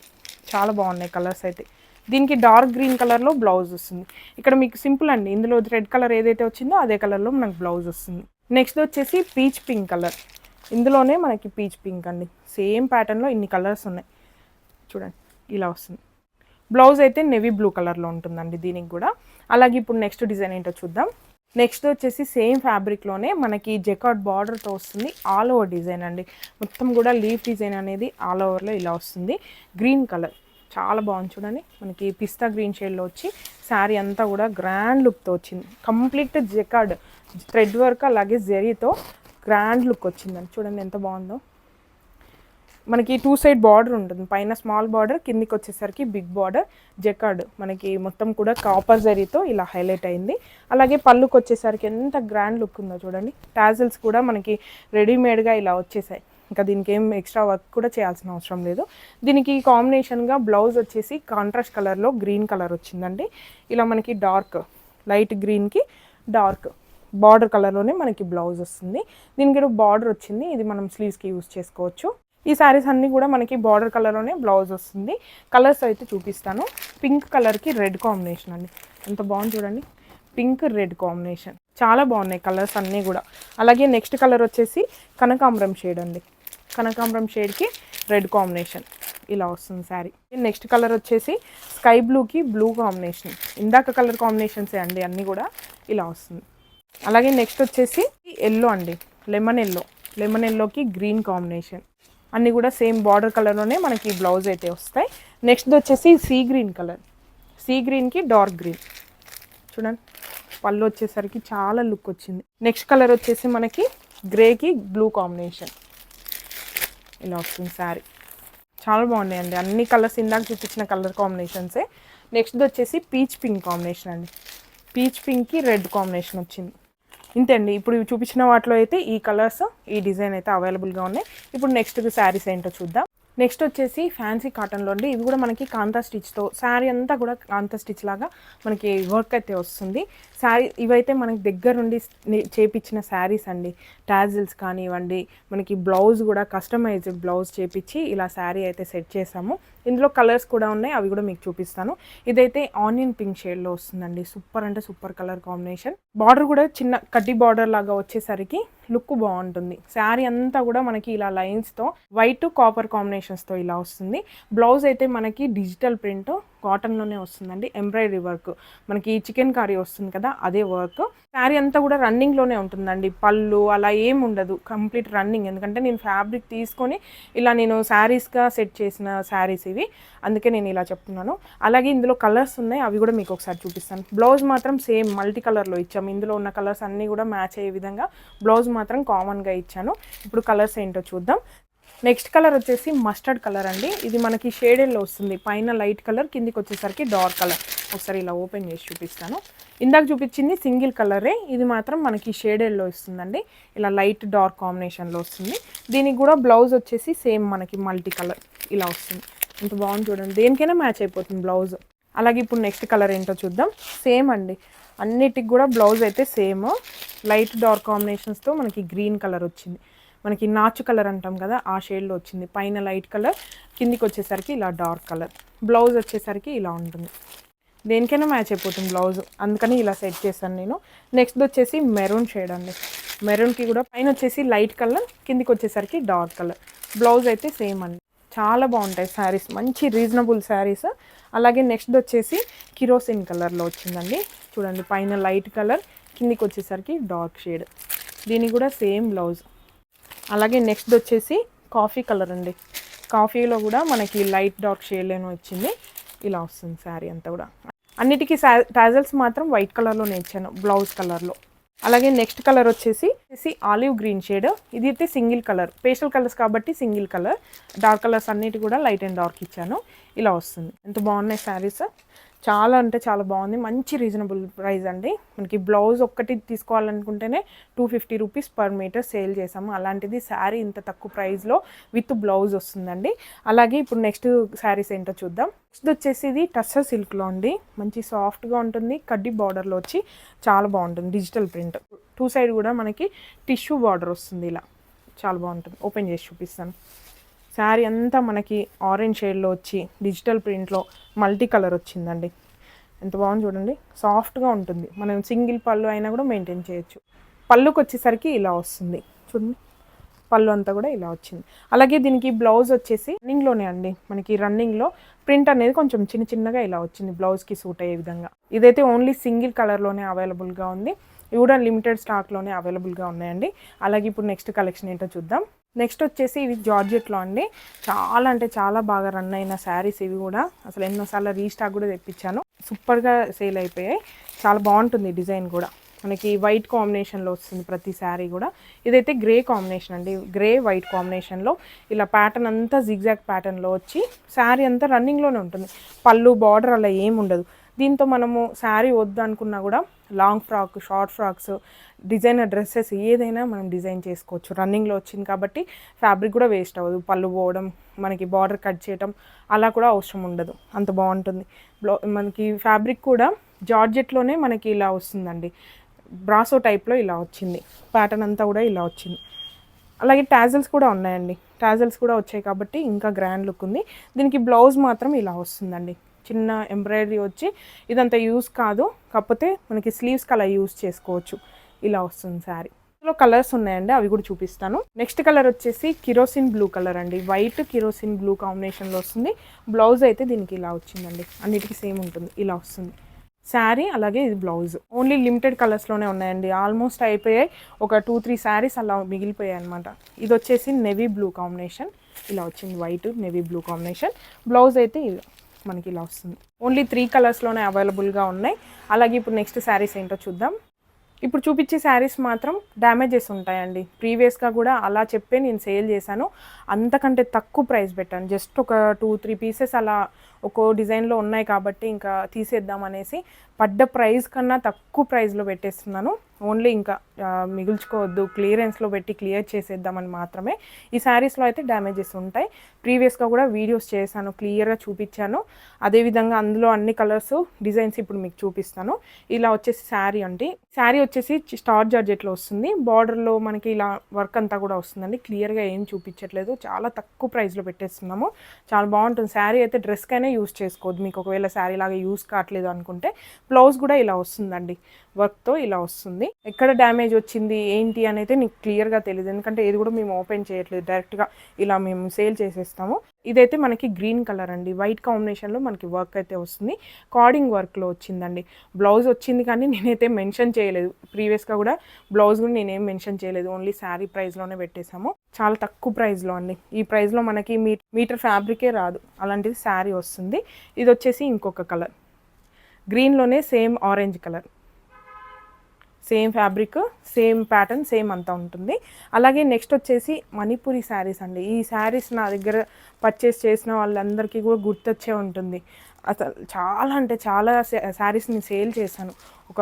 చాలా బాగున్నాయి కలర్స్ అయితే. దీనికి డార్క్ గ్రీన్ కలర్లో బ్లౌజ్ వస్తుంది. ఇక్కడ మీకు సింపుల్ అండి, ఇందులో రెడ్ కలర్ ఏదైతే వచ్చిందో అదే కలర్లో మనకు బ్లౌజ్ వస్తుంది. నెక్స్ట్ వచ్చేసి పీచ్ పింక్ కలర్. ఇందులోనే మనకి పీచ్ పింక్ అండి. సేమ్ ప్యాటర్న్లో ఇన్ని కలర్స్ ఉన్నాయి. చూడండి ఇలా వస్తుంది. బ్లౌజ్ అయితే నెవీ బ్లూ కలర్లో ఉంటుందండి దీనికి కూడా. అలాగే ఇప్పుడు నెక్స్ట్ డిజైన్ ఏంటో చూద్దాం. నెక్స్ట్ వచ్చేసి సేమ్ ఫ్యాబ్రిక్లోనే మనకి జెకార్డ్ బార్డర్తో వస్తుంది. ఆల్ ఓవర్ డిజైన్ అండి. మొత్తం కూడా లీఫ్ డిజైన్ అనేది ఆల్ ఓవర్లో ఇలా వస్తుంది. గ్రీన్ కలర్ చాలా బాగుంది, చూడండి. మనకి పిస్తా గ్రీన్ షేడ్లో వచ్చి శారీ అంతా కూడా గ్రాండ్ లుక్తో వచ్చింది. కంప్లీట్ జెకార్డ్ థ్రెడ్ వర్క్ అలాగే జెరీతో గ్రాండ్ లుక్ వచ్చిందండి. చూడండి ఎంత బాగుందో. మనకి 2 సైడ్ బార్డర్ ఉంటుంది. పైన స్మాల్ బార్డర్, కిందికి వచ్చేసరికి బిగ్ బార్డర్. జెకార్డ్ మనకి మొత్తం కూడా కాపర్ జరీతో ఇలా హైలైట్ అయింది. అలాగే పళ్ళుకి వచ్చేసరికి ఎంత గ్రాండ్ లుక్ ఉందో చూడండి. టాజిల్స్ కూడా మనకి రెడీమేడ్గా ఇలా వచ్చేసాయి. ఇంకా దీనికి ఏం ఎక్స్ట్రా వర్క్ కూడా చేయాల్సిన అవసరం లేదు. దీనికి కాంబినేషన్గా బ్లౌజ్ వచ్చేసి కాంట్రాస్ట్ కలర్లో గ్రీన్ కలర్ వచ్చిందండి. ఇలా మనకి డార్క్ లైట్ గ్రీన్కి డార్క్ బార్డర్ కలర్లోనే మనకి బ్లౌజ్ వస్తుంది. దీనికి కూడా బార్డర్ వచ్చింది. ఇది మనం స్లీవ్స్కి యూజ్ చేసుకోవచ్చు. ఈ శారీస్ అన్నీ కూడా మనకి బార్డర్ కలర్లోనే బ్లౌజ్ వస్తుంది. కలర్స్ అయితే చూపిస్తాను. పింక్ కలర్కి రెడ్ కాంబినేషన్ అండి. ఎంత బాగుంది చూడండి. పింక్ రెడ్ కాంబినేషన్ చాలా బాగున్నాయి కలర్స్ అన్నీ కూడా. అలాగే నెక్స్ట్ కలర్ వచ్చేసి కనకాంబరం షేడ్ అండి. కనకాంబరం షేడ్కి రెడ్ కాంబినేషన్ ఇలా వస్తుంది శారీ. నెక్స్ట్ కలర్ వచ్చేసి స్కై బ్లూకి బ్లూ కాంబినేషన్. ఇందాక కలర్ కాంబినేషన్సే అండి అన్నీ కూడా ఇలా వస్తుంది. అలాగే నెక్స్ట్ వచ్చేసి ఎల్లో అండి. లెమన్ ఎల్లోకి గ్రీన్ కాంబినేషన్. అన్నీ కూడా సేమ్ బార్డర్ కలర్లోనే మనకి బ్లౌజ్ అయితే వస్తాయి. నెక్స్ట్ వచ్చేసి సీ గ్రీన్ కలర్. సీ గ్రీన్కి డార్క్ గ్రీన్. చూడండి పళ్ళు వచ్చేసరికి చాలా లుక్ వచ్చింది. నెక్స్ట్ కలర్ వచ్చేసి మనకి గ్రేకి బ్లూ కాంబినేషన్ ఇలా వస్తుంది శారీ. చాలా బాగున్నాయండి అన్ని కలర్స్. ఇందాక చూపించిన కలర్ కాంబినేషన్సే. నెక్స్ట్ వచ్చేసి పీచ్ పింక్ కాంబినేషన్ అండి. పీచ్ పింక్కి రెడ్ కాంబినేషన్ వచ్చింది. ఇంతే అండి. ఇప్పుడు చూపించిన వాటిలో అయితే ఈ కలర్స్, ఈ డిజైన్ అయితే అవైలబుల్గా ఉన్నాయి. ఇప్పుడు నెక్స్ట్ శారీస్ ఏంటో చూద్దాం. నెక్స్ట్ వచ్చేసి ఫ్యాన్సీ కాటన్లో అండి. ఇవి కూడా మనకి కాంతా స్టిచ్తో శారీ అంతా కూడా కాంతా స్టిచ్ లాగా మనకి వర్క్ అయితే వస్తుంది. శారీ ఇవైతే మనకి దగ్గర నుండి చేపించిన శారీస్ అండి. టాజిల్స్ కానివ్వండి, మనకి బ్లౌజ్ కూడా కస్టమైజ్డ్ బ్లౌజ్ చేపించి ఇలా శారీ అయితే సెట్ చేసాము. ఇందులో కలర్స్ కూడా ఉన్నాయి, అవి కూడా మీకు చూపిస్తాను. ఇదైతే ఆనియన్ పింక్ షేడ్లో వస్తుందండి. సూపర్ అంటే సూపర్ కలర్ కాంబినేషన్. బార్డర్ కూడా చిన్న కడ్డీ బార్డర్ లాగా వచ్చేసరికి లుక్ బాగుంటుంది. శారీ అంతా కూడా మనకి ఇలా లైన్స్తో వైట్ కాపర్ కాంబినేషన్స్తో ఇలా వస్తుంది. బ్లౌజ్ అయితే మనకి డిజిటల్ ప్రింట్ కాటన్లోనే వస్తుందండి. ఎంబ్రాయిడరీ వర్క్ మనకి చికెన్ కర్రీ వస్తుంది కదా, అదే వర్క్. శారీ అంతా కూడా రన్నింగ్లోనే ఉంటుందండి. పళ్ళు అలా ఏం ఉండదు, కంప్లీట్ రన్నింగ్. ఎందుకంటే నేను ఫ్యాబ్రిక్ తీసుకొని ఇలా నేను శారీస్గా సెట్ చేసిన శారీస్ ఇవి, అందుకే నేను ఇలా చెప్తున్నాను. అలాగే ఇందులో కలర్స్ ఉన్నాయి, అవి కూడా మీకు ఒకసారి చూపిస్తాను. బ్లౌజ్ మాత్రం సేమ్ మల్టీ కలర్లో ఇచ్చాము. ఇందులో ఉన్న కలర్స్ అన్నీ కూడా మ్యాచ్ అయ్యే విధంగా బ్లౌజ్ మాత్రం కామన్గా ఇచ్చాను. ఇప్పుడు కలర్స్ ఏంటో చూద్దాం. నెక్స్ట్ కలర్ వచ్చేసి మస్టర్డ్ కలర్ అండి. ఇది మనకి షేడెడ్లో వస్తుంది. పైన లైట్ కలర్, కిందికి వచ్చేసరికి డార్క్ కలర్. ఒకసారి ఇలా ఓపెన్ చేసి చూపిస్తాను. ఇందాక చూపించింది సింగిల్ కలరే, ఇది మాత్రం మనకి షేడెడ్లో ఇస్తుందండి. ఇలా లైట్ డార్క్ కాంబినేషన్లో వస్తుంది. దీనికి కూడా బ్లౌజ్ వచ్చేసి సేమ్ మనకి మల్టీ కలర్ ఇలా వస్తుంది. ఎంత బాగుంది చూడండి, దేనికైనా మ్యాచ్ అయిపోతుంది బ్లౌజ్. అలాగే ఇప్పుడు నెక్స్ట్ కలర్ ఏంటో చూద్దాం. సేమ్ అండి, అన్నిటికి కూడా బ్లౌజ్ అయితే సేమ్ లైట్ డార్క్ కాంబినేషన్స్తో మనకి గ్రీన్ కలర్ వచ్చింది. మనకి నాచు కలర్ అంటాం కదా, ఆ షేడ్లో వచ్చింది. పైన లైట్ కలర్, కిందికి వచ్చేసరికి ఇలా డార్క్ కలర్. బ్లౌజ్ వచ్చేసరికి ఇలా ఉంటుంది. దేనికైనా మ్యాచ్ అయిపోతుంది బ్లౌజ్, అందుకని ఇలా సెట్ చేశాను నేను. నెక్స్ట్ వచ్చేసి మెరూన్ షేడ్ అండి. మెరూన్కి కూడా పైన వచ్చేసి లైట్ కలర్, కిందికి వచ్చేసరికి డార్క్ కలర్. బ్లౌజ్ అయితే సేమ్ అండి. చాలా బాగుంటాయి శారీస్, మంచి రీజనబుల్ శారీస్. అలాగే నెక్స్ట్ వచ్చేసి కిరోసిన్ కలర్లో వచ్చిందండి. చూడండి పైన లైట్ కలర్, కిందికి వచ్చేసరికి డార్క్ షేడ్. దీనికి కూడా సేమ్ బ్లౌజ్. అలాగే నెక్స్ట్ వచ్చేసి కాఫీ కలర్ అండి. కాఫీలో కూడా మనకి లైట్ డార్క్ షేడ్లోనే వచ్చింది. ఇలా వస్తుంది శారీ అంతా కూడా. అన్నిటికీ టాజల్స్ మాత్రం వైట్ కలర్లోనే ఇచ్చాను, బ్లౌజ్ కలర్లో. అలాగే నెక్స్ట్ కలర్ వచ్చేసి ఆలివ్ గ్రీన్ షేడ్. ఇది అయితే సింగిల్ కలర్, పేస్టల్ కలర్స్ కాబట్టి సింగిల్ కలర్. డార్క్ కలర్స్ అన్నిటి కూడా లైట్ అండ్ డార్క్ ఇచ్చాను. ఇలా వస్తుంది. ఎంత బాగున్నాయి శారీస్, చాలా అంటే చాలా బాగుంది. మంచి రీజనబుల్ ప్రైస్ అండి. మనకి బ్లౌజ్ ఒక్కటి తీసుకోవాలనుకుంటేనే 250 రూపీస్ పర్ మీటర్ సేల్ చేసాము. అలాంటిది శారీ ఇంత తక్కువ ప్రైస్లో విత్ బ్లౌజ్ వస్తుందండి. అలాగే ఇప్పుడు నెక్స్ట్ శారీస్ ఏంటో చూద్దాం. నెక్స్ట్ వచ్చేసి ఇది టస్సర్ సిల్క్లో అండి. మంచి సాఫ్ట్గా ఉంటుంది, కడ్డీ బార్డర్లో వచ్చి చాలా బాగుంటుంది. డిజిటల్ ప్రింట్, 2 సైడ్ కూడా మనకి టిష్యూ బార్డర్ వస్తుంది. ఇలా చాలా బాగుంటుంది. ఓపెన్ చేసి చూపిస్తాను. శారీ అంతా మనకి ఆరెంజ్ షేడ్లో వచ్చి డిజిటల్ ప్రింట్లో మల్టీ కలర్ వచ్చిందండి. ఎంత బాగుంది చూడండి, సాఫ్ట్గా ఉంటుంది. మనం సింగిల్ పళ్ళు అయినా కూడా మెయింటైన్ చేయొచ్చు. పళ్ళుకి వచ్చేసరికి ఇలా వస్తుంది చూడండి, పళ్ళు అంతా కూడా ఇలా వచ్చింది. అలాగే దీనికి బ్లౌజ్ వచ్చేసి రన్నింగ్లోనే అండి. మనకి రన్నింగ్లో ప్రింట్ అనేది కొంచెం చిన్న చిన్నగా ఇలా వచ్చింది, బ్లౌజ్కి సూట్ అయ్యే విధంగా. ఇదైతే ఓన్లీ సింగిల్ కలర్లోనే అవైలబుల్గా ఉంది. ఇవి కూడా లిమిటెడ్ స్టాక్లోనే అవైలబుల్గా ఉన్నాయండి. అలాగే ఇప్పుడు నెక్స్ట్ కలెక్షన్ ఏంటో చూద్దాం. నెక్స్ట్ వచ్చేసి ఇవి జార్జెట్లో అండి. చాలా అంటే చాలా బాగా రన్ అయిన శారీస్ ఇవి కూడా. అసలు ఎన్నోసార్లు రీస్టాక్ కూడా తెప్పించాను. సూపర్గా సేల్ అయిపోయాయి. చాలా బాగుంటుంది డిజైన్ కూడా. మనకి వైట్ కాంబినేషన్లో వస్తుంది ప్రతి శారీ కూడా. ఇదైతే గ్రే కాంబినేషన్ అండి, గ్రే వైట్ కాంబినేషన్లో ఇలా ప్యాటర్న్ అంతా జిగ్జాగ్ ప్యాటర్న్లో వచ్చి శారీ అంతా రన్నింగ్లోనే ఉంటుంది. పళ్ళు బార్డర్ అలా ఏమి ఉండదు. దీంతో మనము శారీ వద్దు అనుకున్నా కూడా long frock, short frocks, designer dresses ఏదైనా మనం డిజైన్ చేసుకోవచ్చు. రన్నింగ్లో వచ్చింది కాబట్టి ఫ్యాబ్రిక్ కూడా వేస్ట్ అవ్వదు. పళ్ళు పోవడం, మనకి బార్డర్ కట్ చేయడం అలా కూడా అవసరం ఉండదు. అంత బాగుంటుంది. మనకి ఫ్యాబ్రిక్ కూడా జార్జెట్లోనే మనకి ఇలా వస్తుందండి. బ్రాసో టైప్లో ఇలా వచ్చింది. ప్యాటర్న్ అంతా కూడా ఇలా వచ్చింది. అలాగే టాజల్స్ కూడా ఉన్నాయండి. టాజల్స్ కూడా వచ్చాయి కాబట్టి ఇంకా గ్రాండ్ లుక్ ఉంది. దీనికి బ్లౌజ్ మాత్రం ఇలా వస్తుందండి. చిన్న ఎంబ్రాయిడరీ వచ్చి ఇదంతా యూస్ కాదు, కాకపోతే మనకి స్లీవ్స్కి అలా యూస్ చేసుకోవచ్చు. ఇలా వస్తుంది శారీ. ఇందులో కలర్స్ ఉన్నాయండి, అవి కూడా చూపిస్తాను. నెక్స్ట్ కలర్ వచ్చేసి కిరోసిన్ బ్లూ కలర్ అండి. వైట్ కిరోసిన్ బ్లూ కాంబినేషన్లో వస్తుంది. బ్లౌజ్ అయితే దీనికి ఇలా వచ్చిందండి. అన్నిటికీ సేమ్ ఉంటుంది, ఇలా వస్తుంది శారీ. అలాగే ఇది బ్లౌజ్. ఓన్లీ లిమిటెడ్ కలర్స్లోనే ఉన్నాయండి. ఆల్మోస్ట్ అయిపోయాయి. ఒక 2-3 శారీస్ అలా మిగిలిపోయాయి అనమాట. ఇది వచ్చేసి నెవీ బ్లూ కాంబినేషన్ ఇలా వచ్చింది. White navy blue combination. Blouse అయితే మనకి ఇలా వస్తుంది. ఓన్లీ 3 కలర్స్లోనే అవైలబుల్గా ఉన్నాయి. అలాగే ఇప్పుడు నెక్స్ట్ శారీస్ ఏంటో చూద్దాం. ఇప్పుడు చూపించే శారీస్ మాత్రం డ్యామేజెస్ ఉంటాయండి. ప్రీవియస్గా కూడా అలా చెప్పే నేను సేల్ చేశాను. అంతకంటే తక్కువ ప్రైస్ పెట్టాను. జస్ట్ ఒక 2-3 పీసెస్ అలా ఒక్కో డిజైన్లో ఉన్నాయి కాబట్టి ఇంకా తీసేద్దాం అనేసి పడ్డ ప్రైస్ కన్నా తక్కువ ప్రైస్లో పెట్టేస్తున్నాను. ఓన్లీ ఇంకా మిగుల్చుకోవద్దు, క్లియరెన్స్లో పెట్టి క్లియర్ చేసేద్దామని మాత్రమే. ఈ శారీస్లో అయితే డ్యామేజెస్ ఉంటాయి. ప్రీవియస్గా కూడా వీడియోస్ చేశాను, క్లియర్గా చూపించాను. అదేవిధంగా అందులో అన్ని కలర్స్, డిజైన్స్ ఇప్పుడు మీకు చూపిస్తాను. ఇలా వచ్చేసి శారీ అంటే శారీ వచ్చేసి స్టార్ జార్జెట్లో వస్తుంది. బార్డర్లో మనకి ఇలా వర్క్ అంతా కూడా వస్తుందండి. క్లియర్గా ఏం చూపించట్లేదు, చాలా తక్కువ ప్రైస్లో పెట్టేస్తున్నాము. చాలా బాగుంటుంది శారీ అయితే. డ్రెస్కైనా యూస్ చేసుకోవద్దు. మీకు ఒకవేళ శారీ లాగా యూస్ కావట్లేదు అనుకుంటే బ్లౌజ్ కూడా ఇలా వస్తుందండి, వర్క్తో ఇలా వస్తుంది. ఎక్కడ డ్యామేజ్ వచ్చింది ఏంటి అనేది నీకు క్లియర్గా తెలియదు, ఎందుకంటే ఇది కూడా మేము ఓపెన్ చేయట్లేదు, డైరెక్ట్గా ఇలా మేము సేల్ చేసేస్తాము. ఇదైతే మనకి గ్రీన్ కలర్ అండి. వైట్ కాంబినేషన్లో మనకి వర్క్ అయితే వస్తుంది. కార్డింగ్ వర్క్లో వచ్చిందండి. బ్లౌజ్ వచ్చింది కానీ నేనైతే మెన్షన్ చేయలేదు. ప్రీవియస్గా కూడా బ్లౌజ్ కూడా నేనేం మెన్షన్ చేయలేదు. ఓన్లీ శారీ ప్రైస్లోనే పెట్టేశాము. చాలా తక్కువ ప్రైస్లో అండి. ఈ ప్రైస్లో మనకి మీటర్ ఫ్యాబ్రికే రాదు, అలాంటిది శారీ వస్తుంది. ఇది వచ్చేసి ఇంకొక కలర్, గ్రీన్లోనే same orange colour, same fabric, same pattern, same అంతా ఉంటుంది. అలాగే నెక్స్ట్ వచ్చేసి మణిపురి శారీస్ అండి. ఈ శారీస్ నా దగ్గర పర్చేస్ చేసిన వాళ్ళందరికీ కూడా గుర్తొచ్చే ఉంటుంది. అసలు చాలా అంటే చాలా శారీస్ని సేల్ చేశాను. ఒక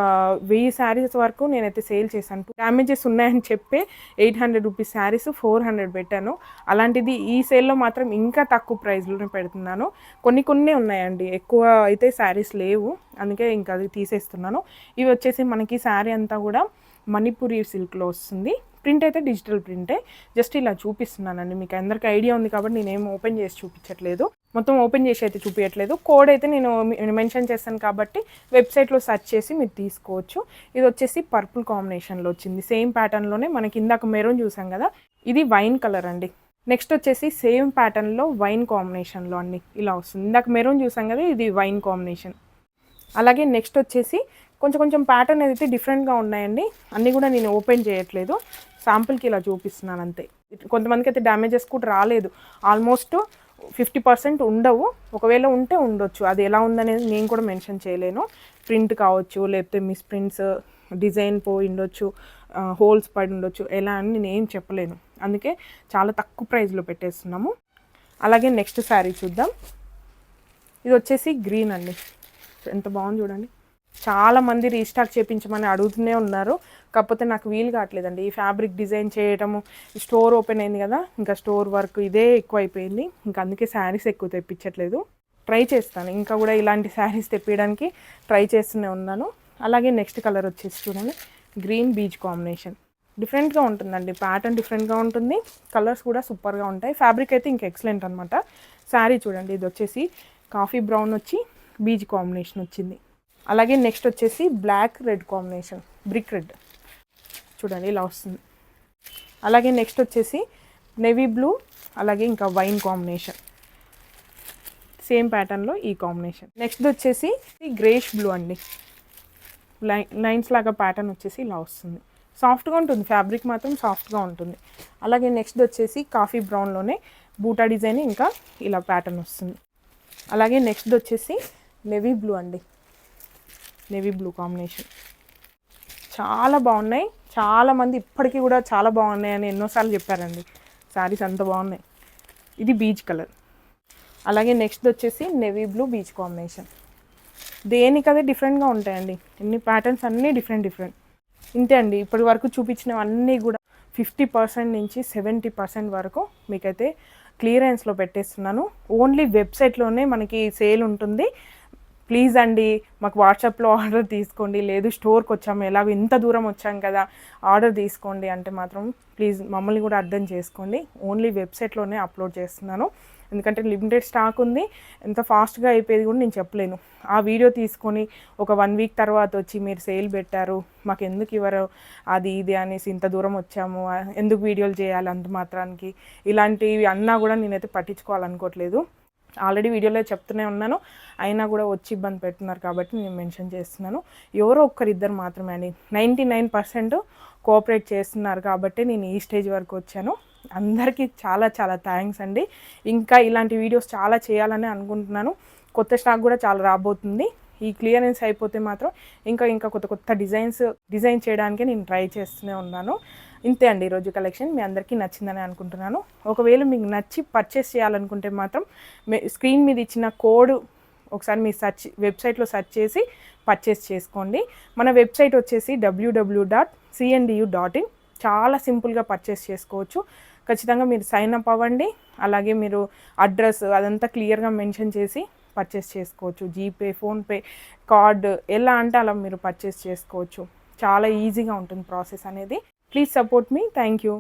1000 శారీస్ వరకు నేనైతే సేల్ చేశాను. డ్యామేజెస్ ఉన్నాయని చెప్పి 800 రూపీస్ శారీస్ 400 పెట్టాను. అలాంటిది ఈ సేల్లో మాత్రం ఇంకా తక్కువ ప్రైస్లోనే పెడుతున్నాను. కొన్ని ఉన్నాయండి, ఎక్కువ అయితే శారీస్ లేవు, అందుకే ఇంకా అది తీసేస్తున్నాను. ఇవి వచ్చేసి మనకి శారీ అంతా కూడా మణిపురి సిల్క్లో వస్తుంది. ప్రింట్ అయితే డిజిటల్ ప్రింటే. జస్ట్ ఇలా చూపిస్తున్నానండి, మీకు అందరికీ ఐడియా ఉంది కాబట్టి నేనేం ఓపెన్ చేసి చూపించట్లేదు, మొత్తం ఓపెన్ చేసి అయితే చూపించట్లేదు. కోడ్ అయితే నేను మెన్షన్ చేస్తాను కాబట్టి వెబ్సైట్లో సెర్చ్ చేసి మీరు తీసుకోవచ్చు. ఇది వచ్చేసి పర్పుల్ కాంబినేషన్లో వచ్చింది. సేమ్ ప్యాటర్న్లోనే మనకి ఇందాక మెరూన్ చూసాం కదా, ఇది వైన్ కలర్ అండి. నెక్స్ట్ వచ్చేసి సేమ్ ప్యాటర్న్లో వైన్ కాంబినేషన్లో అండి ఇలా వస్తుంది. ఇందాక మెరూన్ చూసాం కదా, ఇది వైన్ కాంబినేషన్. అలాగే నెక్స్ట్ వచ్చేసి కొంచెం ప్యాటర్న్ అయితే డిఫరెంట్గా ఉన్నాయండి. అన్నీ కూడా నేను ఓపెన్ చేయట్లేదు, శాంపుల్కి ఇలా చూపిస్తున్నాను అంతే. కొంతమందికి అయితే డ్యామేజెస్ కూడా రాలేదు. ఆల్మోస్ట్ 50% ఉండవు, ఒకవేళ ఉంటే ఉండొచ్చు. అది ఎలా ఉందనేది నేను కూడా మెన్షన్ చేయలేను. ప్రింట్ కావచ్చు, లేకపోతే మిస్ ప్రింట్స్, డిజైన్ పోయి ఉండొచ్చు, హోల్స్ పడి ఉండొచ్చు, ఎలా అని నేను చెప్పలేను. అందుకే చాలా తక్కువ ప్రైస్లో పెట్టేస్తున్నాము. అలాగే నెక్స్ట్ శారీ చూద్దాం. ఇది వచ్చేసి గ్రీన్ అండి, ఎంత బాగుంది చూడండి. చాలామంది రీస్టాక్ చేయించమని అడుగుతూనే ఉన్నారు, కాకపోతే నాకు వీలు కావట్లేదండి. ఈ ఫ్యాబ్రిక్ డిజైన్ చేయటము, స్టోర్ ఓపెన్ అయింది కదా, ఇంకా స్టోర్ వర్క్ ఇదే ఎక్కువ అయిపోయింది. ఇంకా అందుకే శారీస్ ఎక్కువ తెప్పించట్లేదు. ట్రై చేస్తాను, ఇంకా కూడా ఇలాంటి శారీస్ తెప్పించడానికి ట్రై చేస్తూనే ఉన్నాను. అలాగే నెక్స్ట్ కలర్ వచ్చేసి చూడండి, గ్రీన్ బీచ్ కాంబినేషన్. డిఫరెంట్గా ఉంటుందండి, ప్యాటర్న్ డిఫరెంట్గా ఉంటుంది, కలర్స్ కూడా సూపర్గా ఉంటాయి. ఫ్యాబ్రిక్ అయితే ఇంకా ఎక్సలెంట్ అనమాట. శారీ చూడండి, ఇది వచ్చేసి కాఫీ బ్రౌన్ వచ్చి బీచ్ కాంబినేషన్ వచ్చింది. అలాగే నెక్స్ట్ వచ్చేసి black red combination, brick red చూడండి ఇలా వస్తుంది. అలాగే నెక్స్ట్ వచ్చేసి నేవీ బ్లూ, అలాగే ఇంకా వైన్ కాంబినేషన్, సేమ్ ప్యాటర్న్లో ఈ కాంబినేషన్. నెక్స్ట్ వచ్చేసి గ్రేష్ బ్లూ అండి, లైన్స్ లాగా ప్యాటర్న్ వచ్చేసి ఇలా వస్తుంది. సాఫ్ట్గా ఉంటుంది, ఫ్యాబ్రిక్ మాత్రం సాఫ్ట్గా ఉంటుంది. అలాగే నెక్స్ట్ వచ్చేసి కాఫీ బ్రౌన్లోనే బూటా డిజైన్, ఇంకా ఇలా ప్యాటర్న్ వస్తుంది. అలాగే నెక్స్ట్ వచ్చేసి నేవీ బ్లూ అండి, నేవీ బ్లూ కాంబినేషన్. చాలా బాగున్నాయి, చాలామంది ఇప్పటికీ కూడా చాలా బాగున్నాయి అని ఎన్నోసార్లు చెప్పారండి. శారీస్ అంత బాగున్నాయి. ఇది బీచ్ కలర్. అలాగే నెక్స్ట్ వచ్చేసి నేవీ బ్లూ బీచ్ కాంబినేషన్. దేనికదే డిఫరెంట్గా ఉంటాయండి, ఎన్ని ప్యాటర్న్స్ అన్నీ డిఫరెంట్. ఇంతే అండి, ఇప్పటి వరకు చూపించినవన్నీ కూడా 50% నుంచి 70% వరకు మీకైతే క్లియరెన్స్లో పెట్టేస్తున్నాను. ఓన్లీ వెబ్సైట్లోనే మనకి సేల్ ఉంటుంది. ప్లీజ్ అండి, మాకు వాట్సాప్లో ఆర్డర్ తీసుకోండి, లేదు స్టోర్కి వచ్చాము, ఎలాగో ఇంత దూరం వచ్చాం కదా ఆర్డర్ తీసుకోండి అంటే మాత్రం ప్లీజ్ మమ్మల్ని కూడా అర్థం చేసుకోండి. ఓన్లీ వెబ్సైట్లోనే అప్లోడ్ చేస్తున్నాను, ఎందుకంటే లిమిటెడ్ స్టాక్ ఉంది. ఎంత ఫాస్ట్గా అయిపోయేది కూడా నేను చెప్పలేను. ఆ వీడియో తీసుకొని ఒక 1 వీక్ తర్వాత వచ్చి మీరు సేల్ పెట్టారు, మాకు ఎందుకు ఇవ్వరు అది ఇది అనేసి, ఇంత దూరం వచ్చాము ఎందుకు వీడియోలు చేయాలి అంత మాత్రానికి, ఇలాంటివి అన్నా కూడా నేనైతే పట్టించుకోవాలనుకోవట్లేదు. ఆల్రెడీ వీడియోలో చెప్తూనే ఉన్నాను, అయినా కూడా వచ్చి ఇబ్బంది పెడుతున్నారు కాబట్టి నేను మెన్షన్ చేస్తున్నాను. ఎవరో ఒక్కరిద్దరు మాత్రమే అండి, 99% కోఆపరేట్ చేస్తున్నారు కాబట్టి నేను ఈ స్టేజ్ వరకు వచ్చాను. అందరికీ చాలా చాలా థ్యాంక్స్ అండి. ఇంకా ఇలాంటి వీడియోస్ చాలా చేయాలని అనుకుంటున్నాను. కొత్త స్టాక్ కూడా చాలా రాబోతుంది. ఈ క్లియరెన్స్ అయిపోతే మాత్రం ఇంకా కొత్త డిజైన్ చేయడానికి నేను ట్రై చేస్తూనే ఉన్నాను. ఇంతే అండి ఈరోజు కలెక్షన్. మీ అందరికీ నచ్చిందని అనుకుంటున్నాను. ఒకవేళ మీకు నచ్చి పర్చేస్ చేయాలనుకుంటే మాత్రం స్క్రీన్ మీద ఇచ్చిన కోడ్ ఒకసారి మీ వెబ్సైట్లో సెర్చ్ చేసి పర్చేస్ చేసుకోండి. మన వెబ్సైట్ వచ్చేసి www.cndu.in. చాలా సింపుల్గా పర్చేస్ చేసుకోవచ్చు. ఖచ్చితంగా మీరు సైన్ అప్ అవ్వండి. అలాగే మీరు అడ్రస్ అదంతా క్లియర్గా మెన్షన్ చేసి పర్చేస్ చేసుకోవచ్చు. జీపే, ఫోన్పే, కార్డ్ ఎలా అంటే అలా మీరు పర్చేస్ చేసుకోవచ్చు. చాలా ఈజీగా ఉంటుంది ప్రాసెస్ అనేది. Please support me. Thank you.